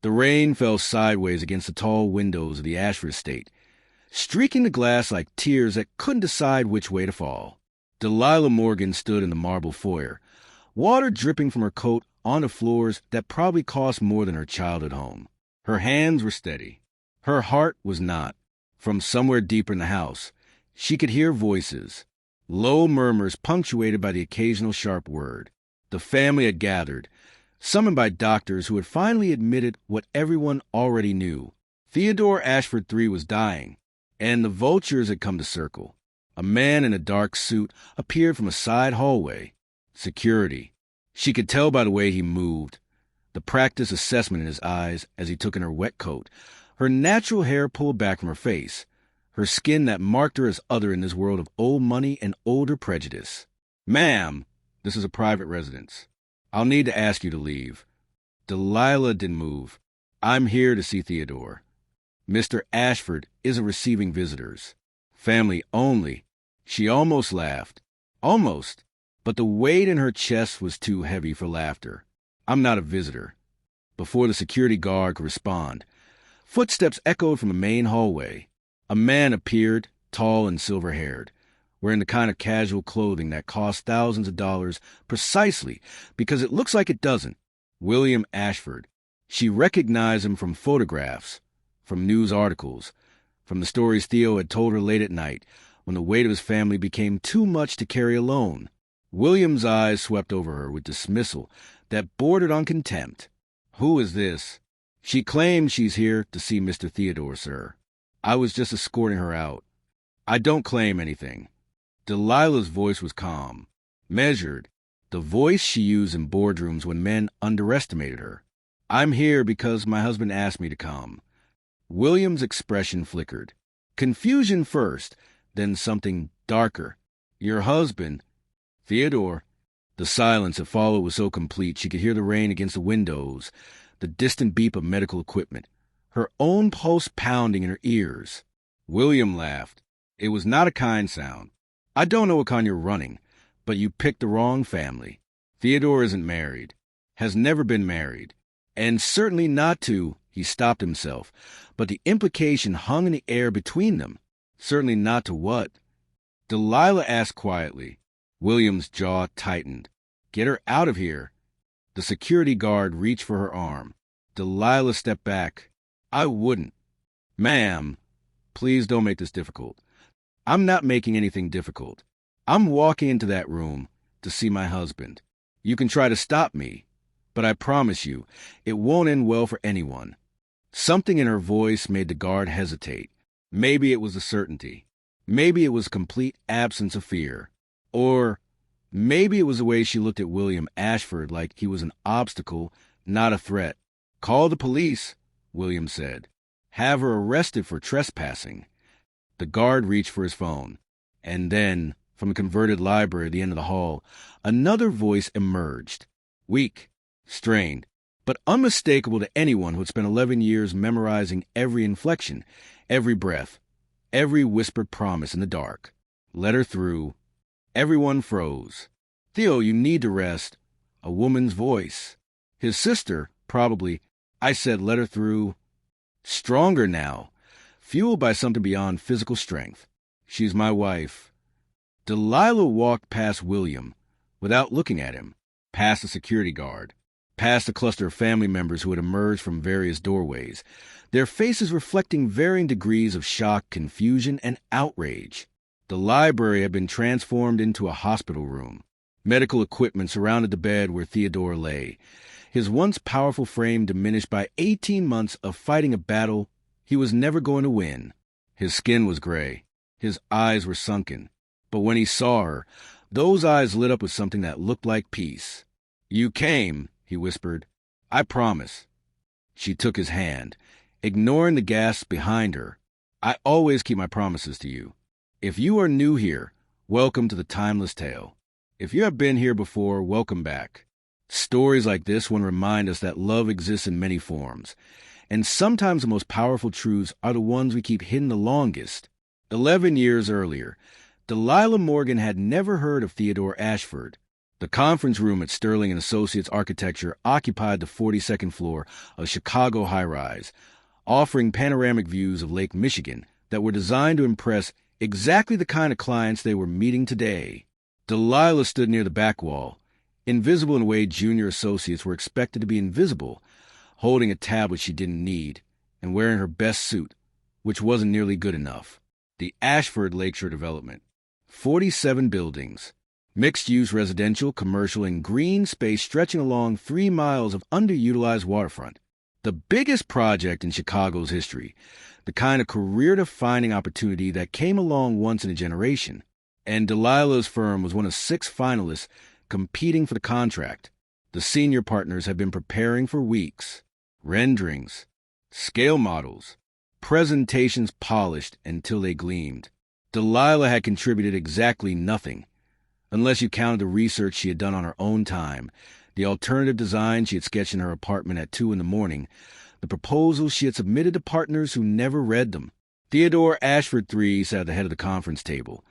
The rain fell sideways against the tall windows of the Ashford estate, streaking the glass like tears that couldn't decide which way to fall. Delilah Morgan stood in the marble foyer, water dripping from her coat onto floors that probably cost more than her childhood home. Her hands were steady. Her heart was not. From somewhere deeper in the house, she could hear voices, low murmurs punctuated by the occasional sharp word. The family had gathered, summoned by doctors who had finally admitted what everyone already knew. Theodore Ashford III was dying, and the vultures had come to circle. A man in a dark suit appeared from a side hallway. Security. She could tell by the way he moved, the practiced assessment in his eyes as he took in her wet coat, her natural hair pulled back from her face, her skin that marked her as other in this world of old money and older prejudice. "Ma'am, this is a private residence. I'll need to ask you to leave." Delilah didn't move. "I'm here to see Theodore. Mr. Ashford isn't receiving visitors. Family only." She almost laughed. Almost. But the weight in her chest was too heavy for laughter. "I'm not a visitor." Before the security guard could respond, footsteps echoed from the main hallway. A man appeared, tall and silver-haired, wearing the kind of casual clothing that costs thousands of dollars precisely because it looks like it doesn't. William Ashford. She recognized him from photographs, from news articles, from the stories Theo had told her late at night when the weight of his family became too much to carry alone. William's eyes swept over her with dismissal that bordered on contempt. "Who is this?" "She claims she's here to see Mr. Theodore, sir. I was just escorting her out." "I don't claim anything." Delilah's voice was calm, measured, the voice she used in boardrooms when men underestimated her. "I'm here because my husband asked me to come." William's expression flickered. Confusion first, then something darker. "Your husband, Theodore." The silence that followed was so complete she could hear the rain against the windows, the distant beep of medical equipment, her own pulse pounding in her ears. William laughed. It was not a kind sound. "I don't know what kind you're running, but you picked the wrong family. Theodore isn't married, has never been married, and certainly not to—" He stopped himself, but the implication hung in the air between them. "Certainly not to what?" Delilah asked quietly. William's jaw tightened. "Get her out of here." The security guard reached for her arm. Delilah stepped back. "I wouldn't." "Ma'am, please don't make this difficult." "I'm not making anything difficult. I'm walking into that room to see my husband. You can try to stop me, but I promise you, it won't end well for anyone." Something in her voice made the guard hesitate. Maybe it was the certainty. Maybe it was complete absence of fear. Or maybe it was the way she looked at William Ashford like he was an obstacle, not a threat. "Call the police," William said. "Have her arrested for trespassing." The guard reached for his phone. And then, from the converted library at the end of the hall, another voice emerged. Weak, strained, but unmistakable to anyone who had spent 11 years memorizing every inflection, every breath, every whispered promise in the dark. "Let her through." Everyone froze. "Theo, you need to rest." A woman's voice. His sister, probably. "I said let her through." Stronger now, fueled by something beyond physical strength. "She's my wife." Delilah walked past William, without looking at him, past the security guard, past a cluster of family members who had emerged from various doorways, their faces reflecting varying degrees of shock, confusion, and outrage. The library had been transformed into a hospital room. Medical equipment surrounded the bed where Theodore lay, his once powerful frame diminished by 18 months of fighting a battle he was never going to win. His skin was gray. His eyes were sunken. But when he saw her, those eyes lit up with something that looked like peace. "You came," he whispered. "I promise." She took his hand, ignoring the gasps behind her. "I always keep my promises to you. If you are new here, welcome to the timeless tale. If you have been here before, welcome back." Stories like this one remind us that love exists in many forms, and sometimes the most powerful truths are the ones we keep hidden the longest. 11 years earlier, Delilah Morgan had never heard of Theodore Ashford. The The conference room at Sterling and Associates Architecture occupied the 42nd floor of Chicago high-rise, offering panoramic views of Lake Michigan that were designed to impress exactly the kind of clients they were meeting today. Delilah stood near the back wall, invisible in a way junior associates were expected to be invisible, holding a tablet she didn't need, and wearing her best suit, which wasn't nearly good enough. The Ashford Lakeshore Development. 47 buildings. Mixed-use residential, commercial, and green space stretching along 3 miles of underutilized waterfront. The biggest project in Chicago's history, the kind of career-defining opportunity that came along once in a generation. And Delilah's firm was one of 6 finalists competing for the contract. The senior partners had been preparing for weeks. Renderings, scale models, presentations polished until they gleamed. Delilah had contributed exactly nothing, unless you counted the research she had done on her own time, the alternative design she had sketched in her apartment at 2 a.m, the proposals she had submitted to partners who never read them. Theodore Ashford III sat at the head of the conference table,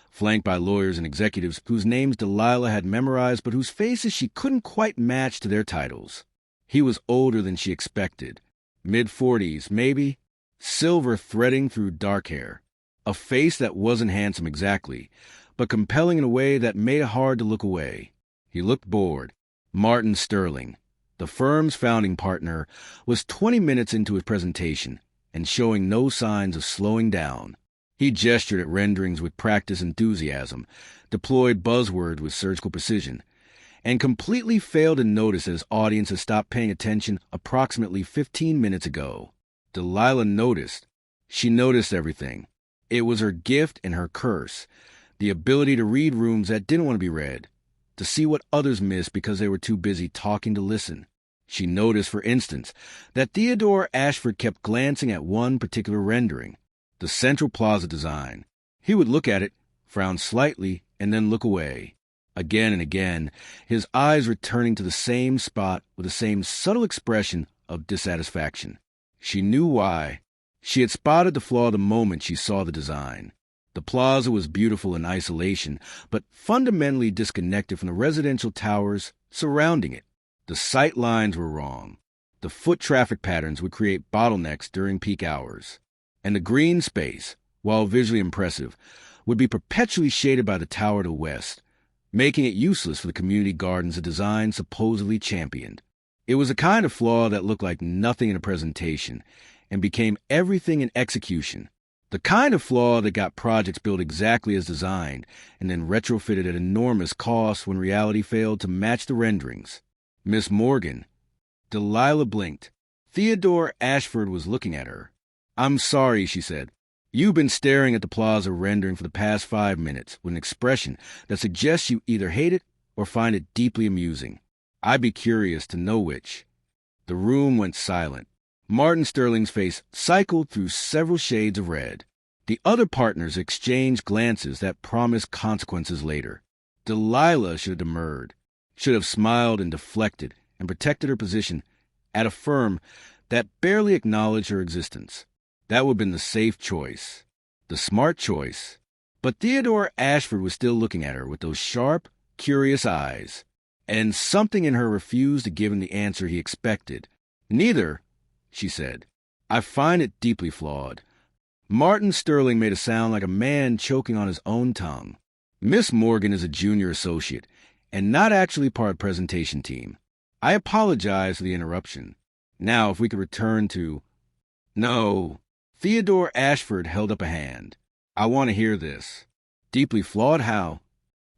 flanked by lawyers and executives whose names Delilah had memorized but whose faces she couldn't quite match to their titles. He was older than she expected, mid-40s, maybe, silver threading through dark hair, a face that wasn't handsome exactly, but compelling in a way that made it hard to look away. He looked bored. Martin Sterling, the firm's founding partner, was 20 minutes into his presentation and showing no signs of slowing down. He gestured at renderings with practiced enthusiasm, deployed buzzwords with surgical precision, and completely failed to notice that his audience had stopped paying attention approximately 15 minutes ago. Delilah noticed. She noticed everything. It was her gift and her curse, the ability to read rooms that didn't want to be read, to see what others missed because they were too busy talking to listen. She noticed, for instance, that Theodore Ashford kept glancing at one particular rendering, the Central Plaza design. He would look at it, frown slightly, and then look away. Again and again, his eyes returning to the same spot with the same subtle expression of dissatisfaction. She knew why. She had spotted the flaw the moment she saw the design. The plaza was beautiful in isolation, but fundamentally disconnected from the residential towers surrounding it. The sight lines were wrong. The foot traffic patterns would create bottlenecks during peak hours. And the green space, while visually impressive, would be perpetually shaded by the tower to the west, making it useless for the community gardens the design supposedly championed. It was a kind of flaw that looked like nothing in a presentation and became everything in execution. The kind of flaw that got projects built exactly as designed and then retrofitted at enormous costs when reality failed to match the renderings. Miss Morgan. Delilah blinked. Theodore Ashford was looking at her. "I'm sorry," she said. "You've been staring at the plaza rendering for the past 5 minutes with an expression that suggests you either hate it or find it deeply amusing. I'd be curious to know which." The room went silent. Martin Sterling's face cycled through several shades of red. The other partners exchanged glances that promised consequences later. Delilah should have demurred, should have smiled and deflected and protected her position at a firm that barely acknowledged her existence. That would have been the safe choice, the smart choice. But Theodore Ashford was still looking at her with those sharp, curious eyes, and something in her refused to give him the answer he expected. "Neither," she said. "I find it deeply flawed." Martin Sterling made a sound like a man choking on his own tongue. "Miss Morgan is a junior associate, and not actually part of the presentation team. I apologize for the interruption. Now, if we could return to—" "No." Theodore Ashford held up a hand. "I want to hear this." "Deeply flawed how?"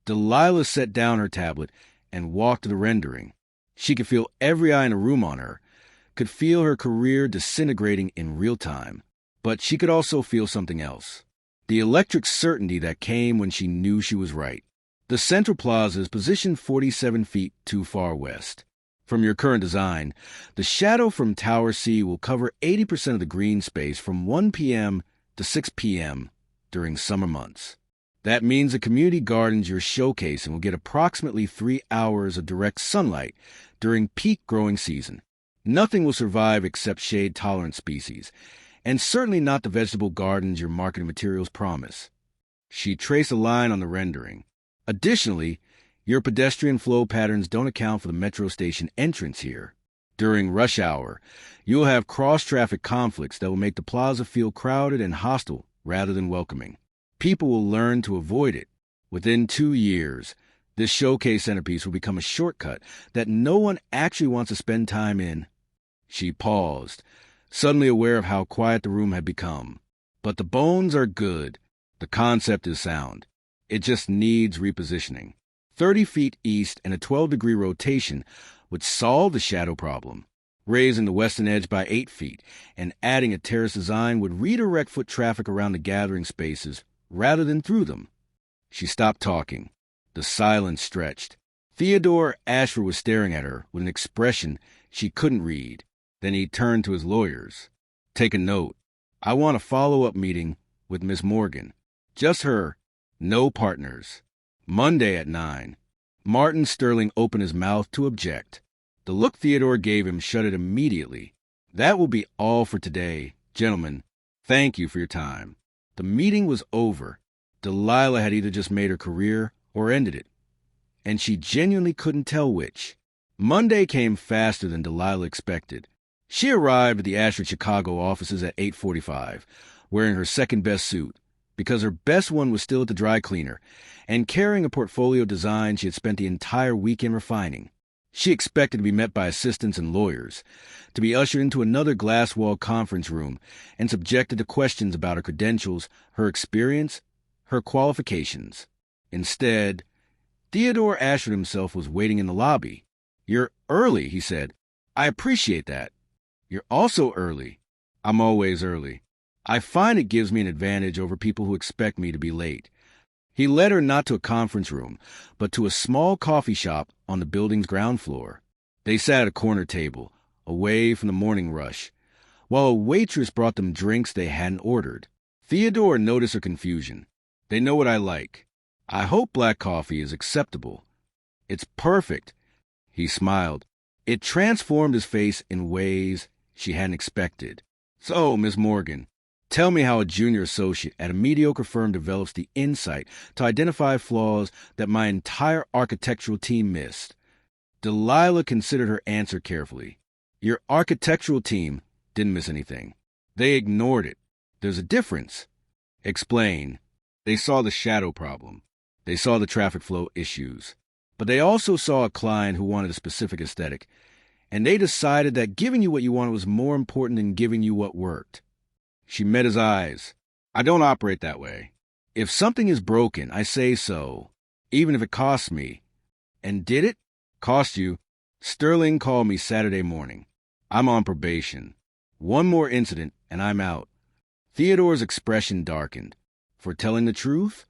Delilah set down her tablet and walked to the rendering. She could feel every eye in the room on her, could feel her career disintegrating in real time. But she could also feel something else. The electric certainty that came when she knew she was right. The Central Plaza is positioned 47 feet too far west. From your current design, the shadow from Tower C will cover 80% of the green space from 1 p.m. to 6 p.m. during summer months. That means the community gardens you're showcasing will get approximately 3 hours of direct sunlight during peak growing season. Nothing will survive except shade-tolerant species, and certainly not the vegetable gardens your marketing materials promise. She traced a line on the rendering. Additionally, Your pedestrian flow patterns don't account for the metro station entrance here. During rush hour, you'll have cross-traffic conflicts that will make the plaza feel crowded and hostile rather than welcoming. People will learn to avoid it. Within 2 years, this showcase centerpiece will become a shortcut that no one actually wants to spend time in. She paused, suddenly aware of how quiet the room had become. But the bones are good. The concept is sound. It just needs repositioning. 30 feet east and a 12-degree rotation would solve the shadow problem. Raising the western edge by 8 feet and adding a terrace design would redirect foot traffic around the gathering spaces rather than through them. She stopped talking. The silence stretched. Theodore Ashford was staring at her with an expression she couldn't read. Then he turned to his lawyers. Take a note. I want a follow-up meeting with Miss Morgan. Just her. No partners. Monday at 9. Martin Sterling opened his mouth to object. The look Theodore gave him shut it immediately. That will be all for today. Gentlemen, thank you for your time. The meeting was over. Delilah had either just made her career or ended it, and she genuinely couldn't tell which. Monday came faster than Delilah expected. She arrived at the Ashford Chicago offices at 8:45, wearing her second-best suit, because her best one was still at the dry cleaner, and carrying a portfolio design she had spent the entire weekend refining. She expected to be met by assistants and lawyers, to be ushered into another glass-walled conference room and subjected to questions about her credentials, her experience, her qualifications. Instead, Theodore Ashford himself was waiting in the lobby. You're early, he said. I appreciate that. You're also early. I'm always early. I find it gives me an advantage over people who expect me to be late. He led her not to a conference room, but to a small coffee shop on the building's ground floor. They sat at a corner table, away from the morning rush, while a waitress brought them drinks they hadn't ordered. Theodore noticed her confusion. They know what I like. I hope black coffee is acceptable. It's perfect. He smiled. It transformed his face in ways she hadn't expected. So, Miss Morgan, tell me how a junior associate at a mediocre firm develops the insight to identify flaws that my entire architectural team missed. Delilah considered her answer carefully. Your architectural team didn't miss anything. They ignored it. There's a difference. Explain. They saw the shadow problem. They saw the traffic flow issues. But they also saw a client who wanted a specific aesthetic, and they decided that giving you what you wanted was more important than giving you what worked. She met his eyes. I don't operate that way. If something is broken, I say so, even if it costs me. And did it? Cost you? Sterling called me Saturday morning. I'm on probation. One more incident, and I'm out. Theodore's expression darkened. For telling the truth?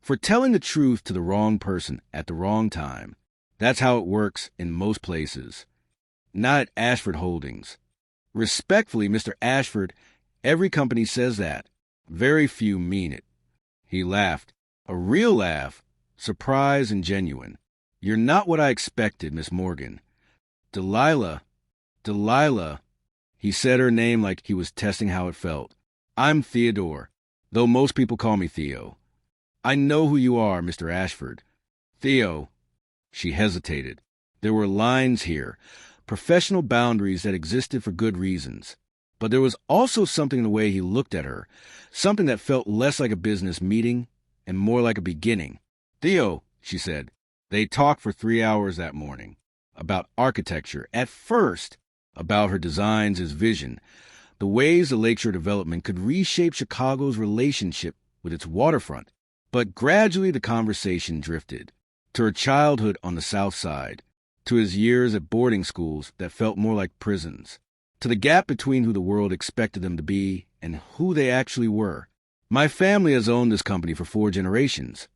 For telling the truth to the wrong person at the wrong time. That's how it works in most places. Not at Ashford Holdings. Respectfully, Mr. Ashford, every company says that. Very few mean it. He laughed. A real laugh. Surprised and genuine. You're not what I expected, Miss Morgan. Delilah. He said her name like he was testing how it felt. I'm Theodore, though most people call me Theo. I know who you are, Mr. Ashford. Theo. She hesitated. There were lines here, professional boundaries that existed for good reasons. But there was also something in the way he looked at her, something that felt less like a business meeting and more like a beginning. Theo, she said. They talked for 3 hours that morning. About architecture, at first. About her designs, his vision. The ways the Lakeshore development could reshape Chicago's relationship with its waterfront. But gradually the conversation drifted. To her childhood on the South Side. To his years at boarding schools that felt more like prisons. To the gap between who the world expected them to be and who they actually were. My family has owned this company for 4 generations,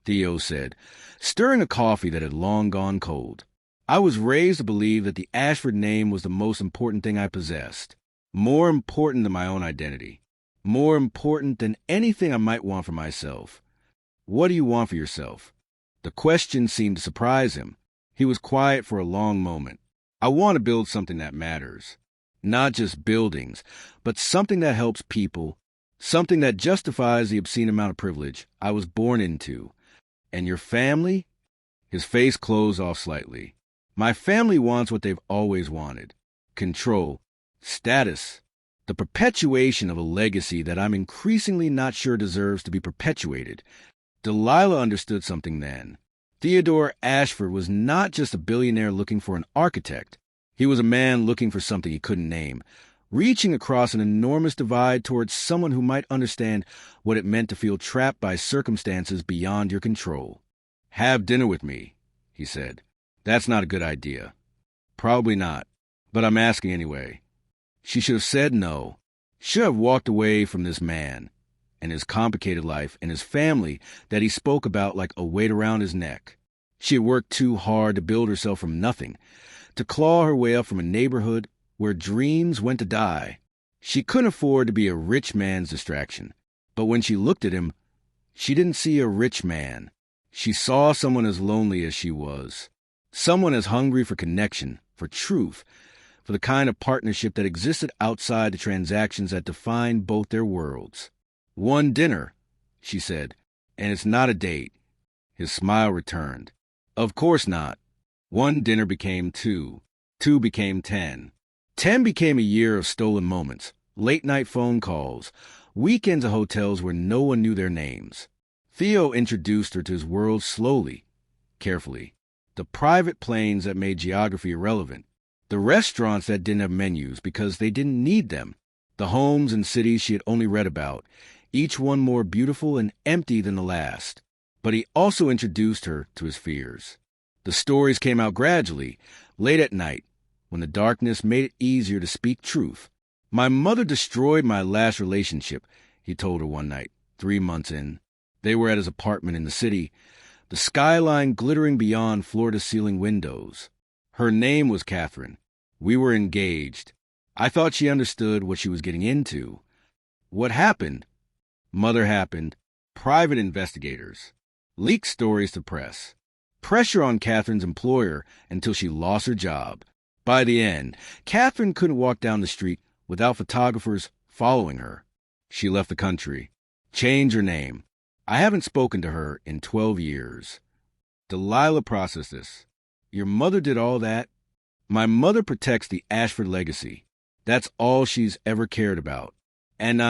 Theo said, stirring a coffee that had long gone cold. I was raised to believe that the Ashford name was the most important thing I possessed. More important than my own identity. More important than anything I might want for myself. What do you want for yourself? The question seemed to surprise him. He was quiet for a long moment. I want to build something that matters. Not just buildings, but something that helps people, something that justifies the obscene amount of privilege I was born into. And your family? His face closed off slightly. My family wants what they've always wanted. Control. Status. The perpetuation of a legacy that I'm increasingly not sure deserves to be perpetuated. Delilah understood something then. Theodore Ashford was not just a billionaire looking for an architect. He was a man looking for something he couldn't name, reaching across an enormous divide towards someone who might understand what it meant to feel trapped by circumstances beyond your control. "Have dinner with me," he said. "That's not a good idea." "Probably not, but I'm asking anyway." She should have said no. Should have walked away from this man and his complicated life and his family that he spoke about like a weight around his neck. She had worked too hard to build herself from nothing, to claw her way up from a neighborhood where dreams went to die. She couldn't afford to be a rich man's distraction. But when she looked at him, she didn't see a rich man. She saw someone as lonely as she was. Someone as hungry for connection, for truth, for the kind of partnership that existed outside the transactions that defined both their worlds. "One dinner," she said, "and it's not a date." His smile returned. "Of course not." One dinner became two. Two became 10. 10 became a year of stolen moments, late-night phone calls, weekends at hotels where no one knew their names. Theo introduced her to his world slowly, carefully. The private planes that made geography irrelevant. The restaurants that didn't have menus because they didn't need them. The homes and cities she had only read about, each one more beautiful and empty than the last. But he also introduced her to his fears. The stories came out gradually, late at night, when the darkness made it easier to speak truth. "My mother destroyed my last relationship," he told her one night, 3 months in. They were at his apartment in the city, the skyline glittering beyond floor-to-ceiling windows. Her name was Catherine. We were engaged. I thought she understood what she was getting into. What happened? Mother happened. Private investigators. Leaked stories to press. Pressure on Catherine's employer until she lost her job. By the end, Catherine couldn't walk down the street without photographers following her. She left the country. Changed her name. I haven't spoken to her in 12 years. Delilah processed this. "Your mother did all that?" "My mother protects the Ashford legacy. That's all she's ever cared about. And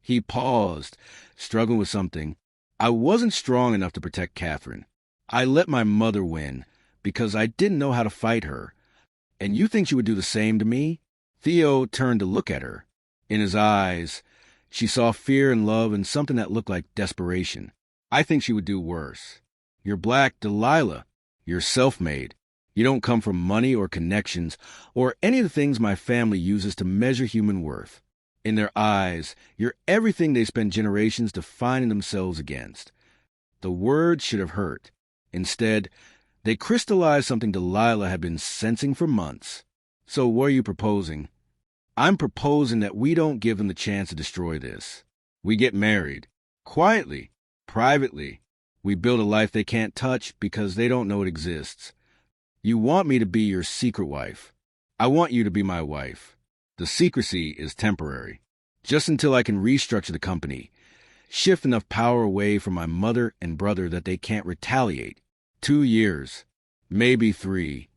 He paused, struggling with something. "I wasn't strong enough to protect Catherine. I let my mother win because I didn't know how to fight her. And you think she would do the same to me?" Theo turned to look at her. In his eyes, she saw fear and love and something that looked like desperation. "I think she would do worse. You're black, Delilah. You're self-made. You don't come from money or connections or any of the things my family uses to measure human worth. In their eyes, you're everything they spent generations defining themselves against." The words should have hurt. Instead, they crystallized something Delilah had been sensing for months. "So what are you proposing?" "I'm proposing that we don't give them the chance to destroy this. We get married. Quietly. Privately. We build a life they can't touch because they don't know it exists. You want me to be your secret wife. I want you to be my wife. The secrecy is temporary. Just until I can restructure the company. Shift enough power away from my mother and brother that they can't retaliate. 2 years. Maybe 3.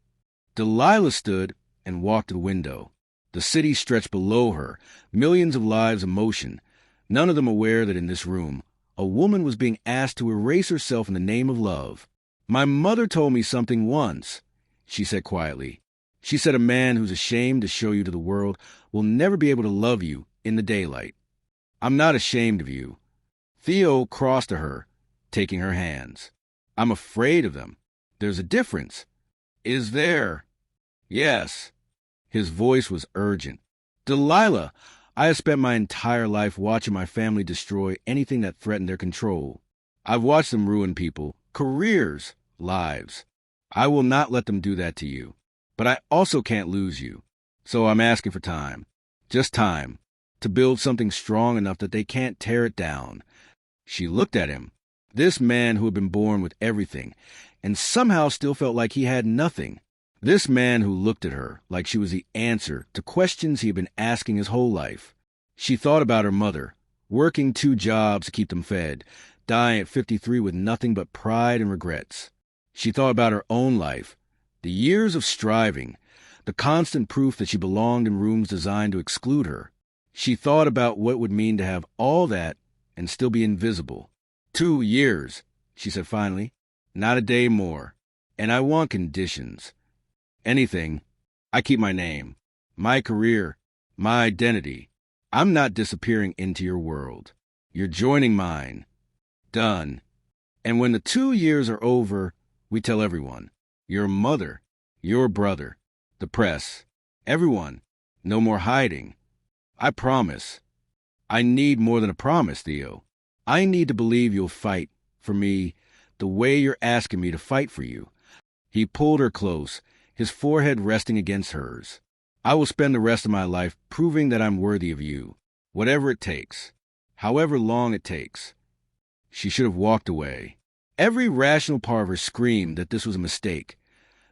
Delilah stood and walked to the window. The city stretched below her, millions of lives in motion, none of them aware that in this room, a woman was being asked to erase herself in the name of love. "My mother told me something once," she said quietly. "She said a man who's ashamed to show you to the world will never be able to love you in the daylight." "I'm not ashamed of you." Theo crossed to her, taking her hands. "I'm afraid of them. There's a difference." "Is there?" "Yes." His voice was urgent. "Delilah, I have spent my entire life watching my family destroy anything that threatened their control. I've watched them ruin people, careers, lives. I will not let them do that to you. But I also can't lose you. So I'm asking for time. Just time. To build something strong enough that they can't tear it down." She looked at him. This man who had been born with everything, and somehow still felt like he had nothing. This man who looked at her like she was the answer to questions he had been asking his whole life. She thought about her mother, working 2 jobs to keep them fed, dying at 53 with nothing but pride and regrets. She thought about her own life, the years of striving, the constant proof that she belonged in rooms designed to exclude her. She thought about what it would mean to have all that and still be invisible. 2 years, she said finally. Not a day more. And I want conditions. Anything. I keep my name, my career, my identity. I'm not disappearing into your world. You're joining mine. Done. And when the 2 years are over, we tell everyone. Your mother, your brother, the press, everyone. No more hiding. I promise. I need more than a promise, Theo. I need to believe you'll fight for me the way you're asking me to fight for you. He pulled her close, his forehead resting against hers. I will spend the rest of my life proving that I'm worthy of you, whatever it takes, however long it takes. She should have walked away. Every rational part of her screamed that this was a mistake,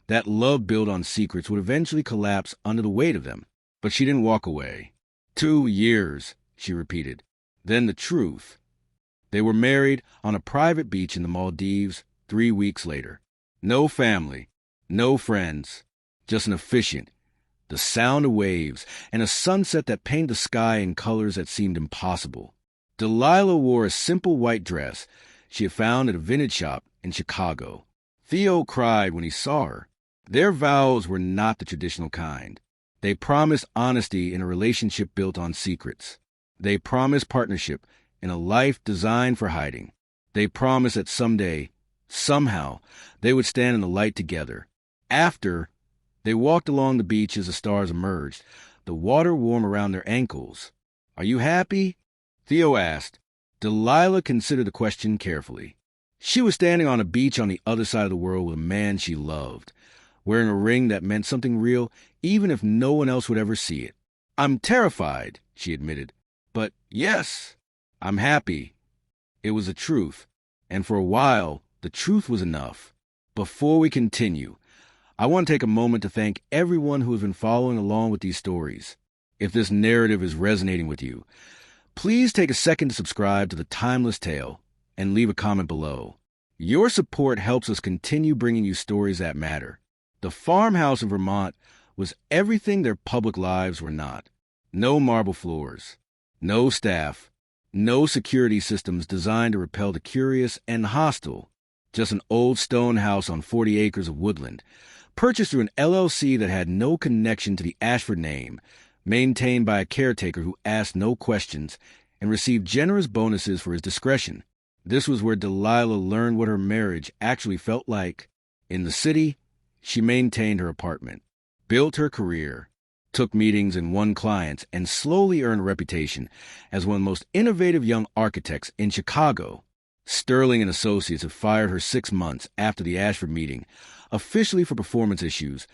that love built on secrets would eventually collapse under the weight of them. But she didn't walk away. 2 years, she repeated. Then the truth. They were married on a private beach in the Maldives 3 weeks later. No family, no friends, just an officiant, the sound of waves, and a sunset that painted the sky in colors that seemed impossible. Delilah wore a simple white dress she had found at a vintage shop in Chicago. Theo cried when he saw her. Their vows were not the traditional kind. They promised honesty in a relationship built on secrets. They promised partnership in a life designed for hiding. They promised that someday, somehow, they would stand in the light together. After, they walked along the beach as the stars emerged, the water warm around their ankles. Are you happy? Theo asked. Delilah considered the question carefully. She was standing on a beach on the other side of the world with a man she loved, wearing a ring that meant something real, even if no one else would ever see it. I'm terrified, she admitted. But yes, I'm happy. It was the truth, and for a while, the truth was enough. Before we continue, I want to take a moment to thank everyone who has been following along with these stories. If this narrative is resonating with you, please take a second to subscribe to The Timeless Tale and leave a comment below. Your support helps us continue bringing you stories that matter. The farmhouse in Vermont was everything their public lives were not. No marble floors, no staff, no security systems designed to repel the curious and hostile. Just an old stone house on 40 acres of woodland, purchased through an LLC that had no connection to the Ashford name, maintained by a caretaker who asked no questions and received generous bonuses for his discretion. This was where Delilah learned what her marriage actually felt like. In the city, she maintained her apartment, built her career, took meetings and won clients, and slowly earned a reputation as one of the most innovative young architects in Chicago. Sterling and Associates had fired her 6 months after the Ashford meeting, officially for performance issues,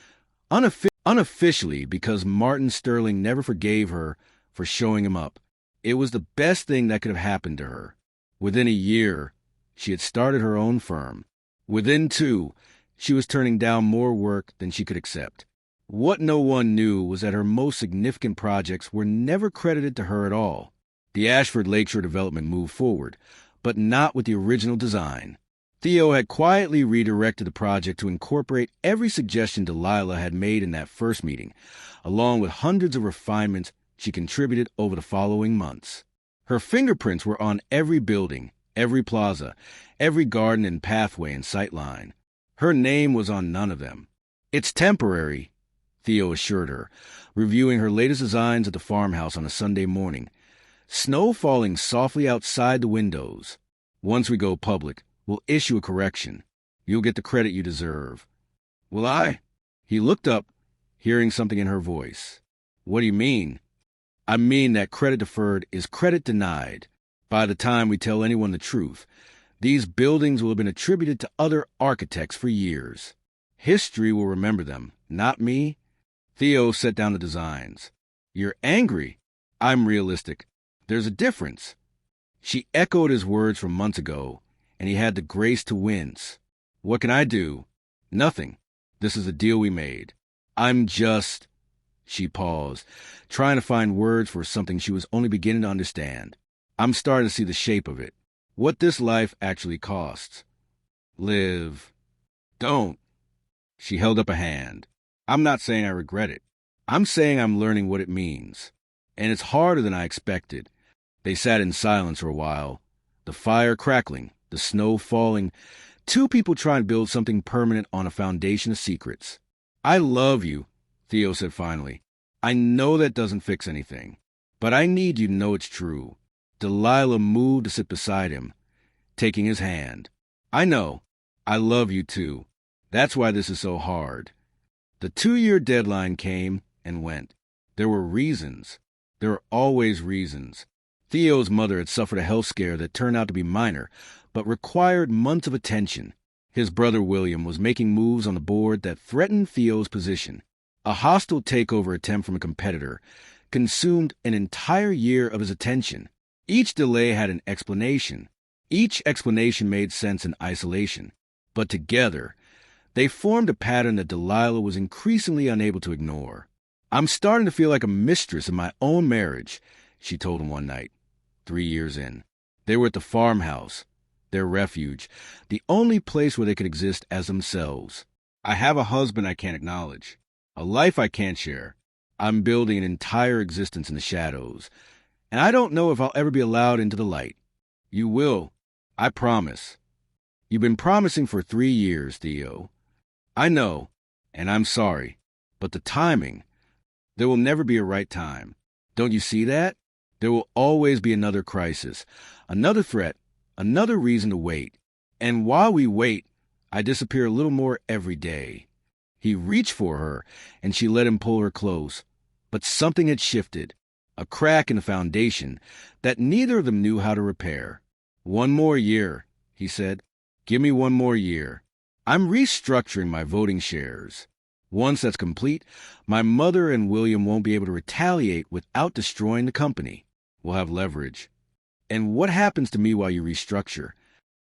unofficially because Martin Sterling never forgave her for showing him up. It was the best thing that could have happened to her. Within a year, she had started her own firm. Within 2, she was turning down more work than she could accept. What no one knew was that her most significant projects were never credited to her at all. The Ashford Lakeshore development moved forward, but not with the original design. Theo had quietly redirected the project to incorporate every suggestion Delilah had made in that first meeting, along with hundreds of refinements she contributed over the following months. Her fingerprints were on every building, every plaza, every garden and pathway and sightline. Her name was on none of them. It's temporary, Theo assured her, reviewing her latest designs at the farmhouse on a Sunday morning. Snow falling softly outside the windows. Once we go public, we'll issue a correction. You'll get the credit you deserve. Will I? He looked up, hearing something in her voice. What do you mean? I mean that credit deferred is credit denied. By the time we tell anyone the truth, these buildings will have been attributed to other architects for years. History will remember them, not me. Theo set down the designs. You're angry. I'm realistic. There's a difference. She echoed his words from months ago, and he had the grace to wince. What can I do? Nothing. This is a deal we made. I'm just... She paused, trying to find words for something she was only beginning to understand. I'm starting to see the shape of it. What this life actually costs. Live. Don't. She held up a hand. I'm not saying I regret it. I'm saying I'm learning what it means. And it's harder than I expected. They sat in silence for a while, the fire crackling, the snow falling, two people trying to build something permanent on a foundation of secrets. I love you, Theo said finally. I know that doesn't fix anything, but I need you to know it's true. Delilah moved to sit beside him, taking his hand. I know. I love you too. That's why this is so hard. The 2-year deadline came and went. There were reasons. There are always reasons. Theo's mother had suffered a health scare that turned out to be minor, but required months of attention. His brother William was making moves on the board that threatened Theo's position. A hostile takeover attempt from a competitor consumed an entire year of his attention. Each delay had an explanation. Each explanation made sense in isolation. But together, they formed a pattern that Delilah was increasingly unable to ignore. I'm starting to feel like a mistress in my own marriage, she told him one night, 3 years in. They were at the farmhouse, their refuge, the only place where they could exist as themselves. I have a husband I can't acknowledge, a life I can't share. I'm building an entire existence in the shadows, and I don't know if I'll ever be allowed into the light. You will, I promise. You've been promising for 3 years, Theo. I know, and I'm sorry, but the timing, there will never be a right time. Don't you see that? There will always be another crisis, another threat, another reason to wait. And while we wait, I disappear a little more every day. He reached for her, and she let him pull her close. But something had shifted, a crack in the foundation that neither of them knew how to repair. 1 more year, he said. Give me 1 more year. I'm restructuring my voting shares. Once that's complete, my mother and William won't be able to retaliate without destroying the company. We'll have leverage. And what happens to me while you restructure?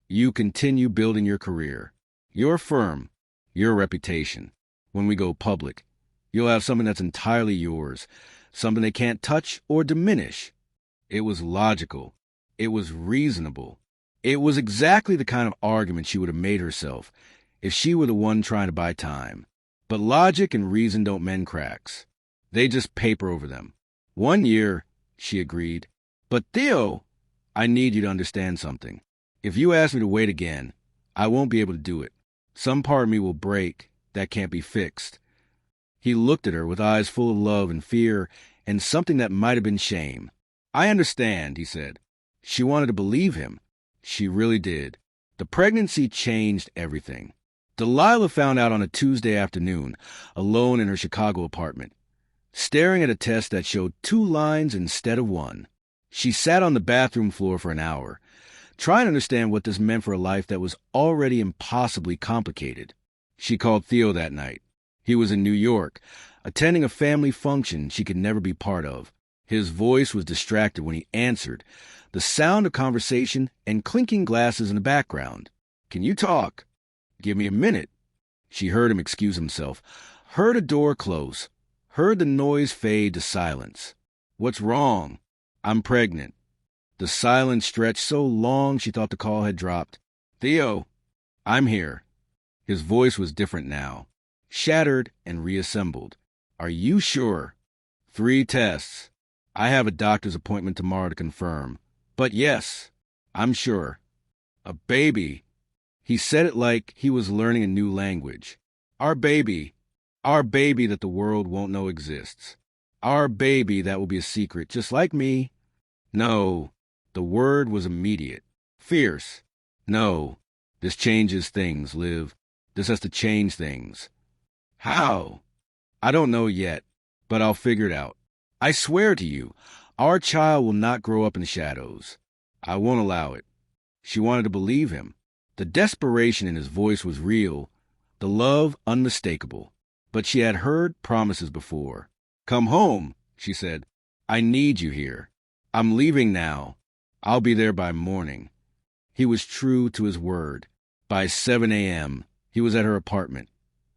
You continue building your career, your firm, your reputation. When we go public, you'll have something that's entirely yours, something they can't touch or diminish. It was logical. It was reasonable. It was exactly the kind of argument she would have made herself if she were the one trying to buy time. But logic and reason don't mend cracks. They just paper over them. 1 year, she agreed. But Theo, I need you to understand something. If you ask me to wait again, I won't be able to do it. Some part of me will break. That can't be fixed. He looked at her with eyes full of love and fear and something that might have been shame. I understand, he said. She wanted to believe him. She really did. The pregnancy changed everything. Delilah found out on a Tuesday afternoon, alone in her Chicago apartment, staring at a test that showed 2 lines instead of 1. She sat on the bathroom floor for an hour, trying to understand what this meant for a life that was already impossibly complicated. She called Theo that night. He was in New York, attending a family function she could never be part of. His voice was distracted when he answered, the sound of conversation and clinking glasses in the background. Can you talk? Give me a minute. She heard him excuse himself, heard a door close, heard the noise fade to silence. What's wrong? I'm pregnant. The silence stretched so long she thought the call had dropped. Theo, I'm here. His voice was different now, shattered and reassembled. Are you sure? 3 tests. I have a doctor's appointment tomorrow to confirm. But yes, I'm sure. A baby. He said it like he was learning a new language. Our baby that the world won't know exists. Our baby that will be a secret, just like me. No, the word was immediate, fierce. No, this changes things, Liv. This has to change things. How? I don't know yet, but I'll figure it out. I swear to you, our child will not grow up in the shadows. I won't allow it. She wanted to believe him. The desperation in his voice was real, the love unmistakable. But she had heard promises before. Come home, she said. I need you here. I'm leaving now. I'll be there by morning. He was true to his word. By 7 a.m., he was at her apartment,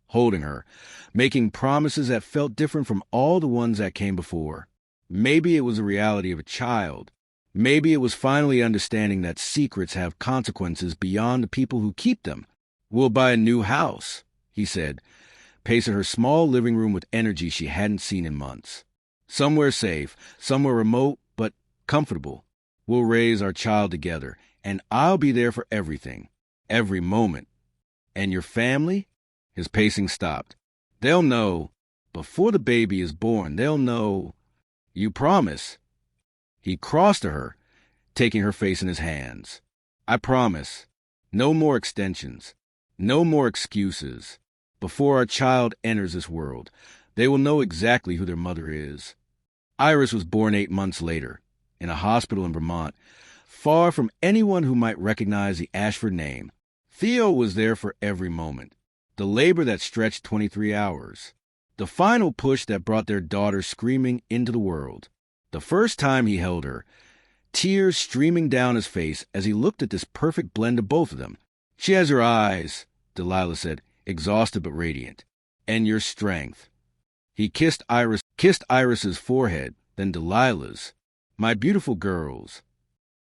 holding her, making promises that felt different from all the ones that came before. Maybe it was the reality of a child. Maybe it was finally understanding that secrets have consequences beyond the people who keep them. We'll buy a new house, he said, pacing her small living room with energy she hadn't seen in months. Somewhere safe, somewhere remote, but comfortable. We'll raise our child together, and I'll be there for everything, every moment. And your family? His pacing stopped. They'll know. Before the baby is born, they'll know. You promise? He crossed to her, taking her face in his hands. I promise. No more extensions. No more excuses. Before our child enters this world, they will know exactly who their mother is. Iris was born 8 months later, in a hospital in Vermont, far from anyone who might recognize the Ashford name. Theo was there for every moment. The labor that stretched 23 hours. The final push that brought their daughter screaming into the world. The first time he held her, tears streaming down his face as he looked at this perfect blend of both of them. She has her eyes, Delilah said, exhausted but radiant. And your strength. He kissed Iris's forehead, then Delilah's. My beautiful girls.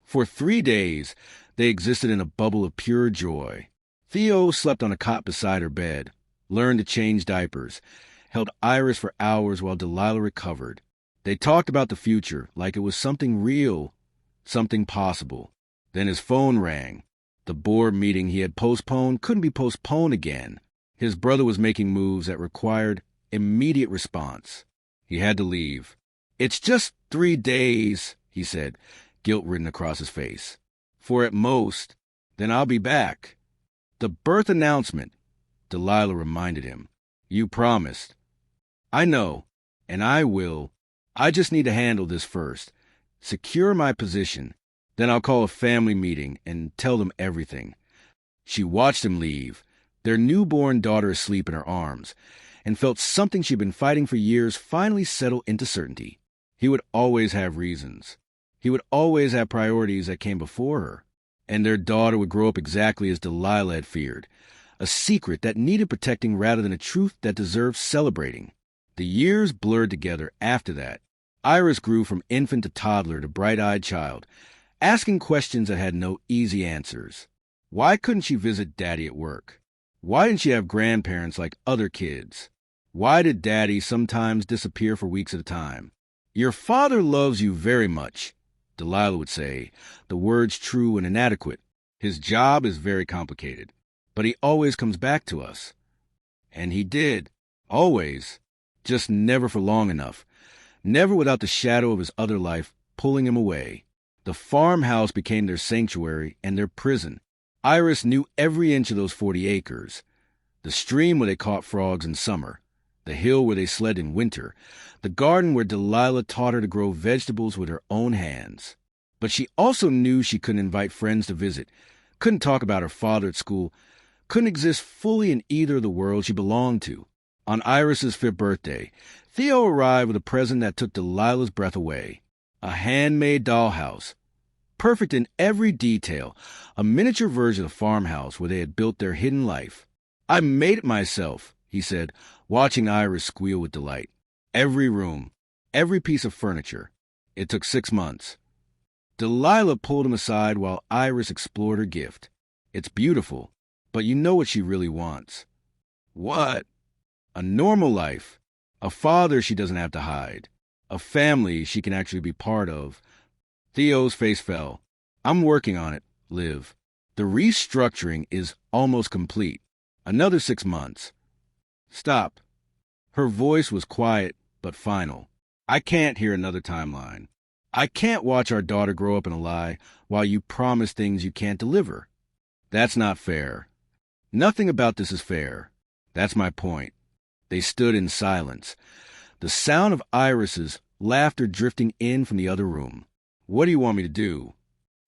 For 3 days, they existed in a bubble of pure joy. Theo slept on a cot beside her bed, learned to change diapers, held Iris for hours while Delilah recovered. They talked about the future like it was something real, something possible. Then his phone rang. The board meeting he had postponed couldn't be postponed again. His brother was making moves that required immediate response. He had to leave. It's just 3 days, he said, guilt written across his face. For at most, then I'll be back. The birth announcement, Delilah reminded him. You promised. I know, and I will. I just need to handle this first. Secure my position. Then I'll call a family meeting and tell them everything. She watched him leave, their newborn daughter asleep in her arms, and felt something she'd been fighting for years finally settle into certainty. He would always have reasons. He would always have priorities that came before her. And their daughter would grow up exactly as Delilah had feared, a secret that needed protecting rather than a truth that deserved celebrating. The years blurred together after that. Iris grew from infant to toddler to bright-eyed child, asking questions that had no easy answers. Why couldn't she visit Daddy at work? Why didn't she have grandparents like other kids? Why did Daddy sometimes disappear for weeks at a time? Your father loves you very much, Delilah would say, the words true and inadequate. His job is very complicated, but he always comes back to us. And he did, always, just never for long enough, never without the shadow of his other life pulling him away. The farmhouse became their sanctuary and their prison. Iris knew every inch of those 40 acres, the stream where they caught frogs in summer, the hill where they sled in winter, the garden where Delilah taught her to grow vegetables with her own hands. But she also knew she couldn't invite friends to visit, couldn't talk about her father at school, couldn't exist fully in either of the worlds she belonged to. On Iris's 5th birthday, Theo arrived with a present that took Delilah's breath away. A handmade dollhouse, perfect in every detail, a miniature version of the farmhouse where they had built their hidden life. I made it myself, he said, watching Iris squeal with delight. Every room, every piece of furniture. It took 6 months. Delilah pulled him aside while Iris explored her gift. It's beautiful, but you know what she really wants. What? A normal life. A father she doesn't have to hide. A family she can actually be part of. Theo's face fell. I'm working on it, Liv. The restructuring is almost complete. Another 6 months. Stop. Her voice was quiet but final. I can't hear another timeline. I can't watch our daughter grow up in a lie while you promise things you can't deliver. That's not fair. Nothing about this is fair. That's my point. They stood in silence, the sound of Iris's laughter drifting in from the other room. What do you want me to do?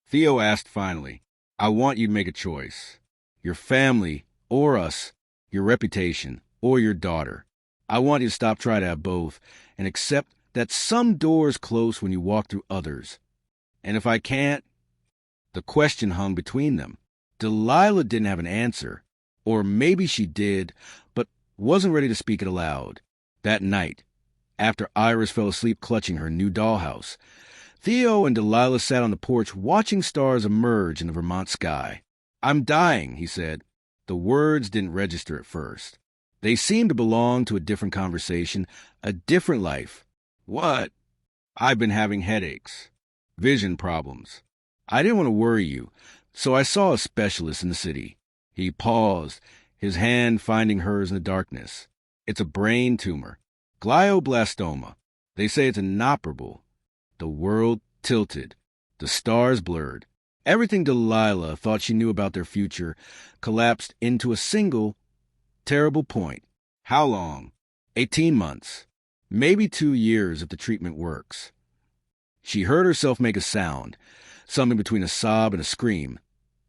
Theo asked finally. I want you to make a choice. Your family, or us, your reputation, or your daughter. I want you to stop trying to have both and accept that some doors close when you walk through others. And if I can't? The question hung between them. Delilah didn't have an answer, or maybe she did, but wasn't ready to speak it aloud. That night, after Iris fell asleep clutching her new dollhouse, Theo and Delilah sat on the porch watching stars emerge in the Vermont sky. I'm dying, he said. The words didn't register at first. They seemed to belong to a different conversation, a different life. What? I've been having headaches, vision problems. I didn't want to worry you, so I saw a specialist in the city. He paused, his hand finding hers in the darkness. It's a brain tumor, glioblastoma. They say it's inoperable. The world tilted, the stars blurred. Everything Delilah thought she knew about their future collapsed into a single, terrible point. How long? 18 months. Maybe 2 years if the treatment works. She heard herself make a sound, something between a sob and a scream,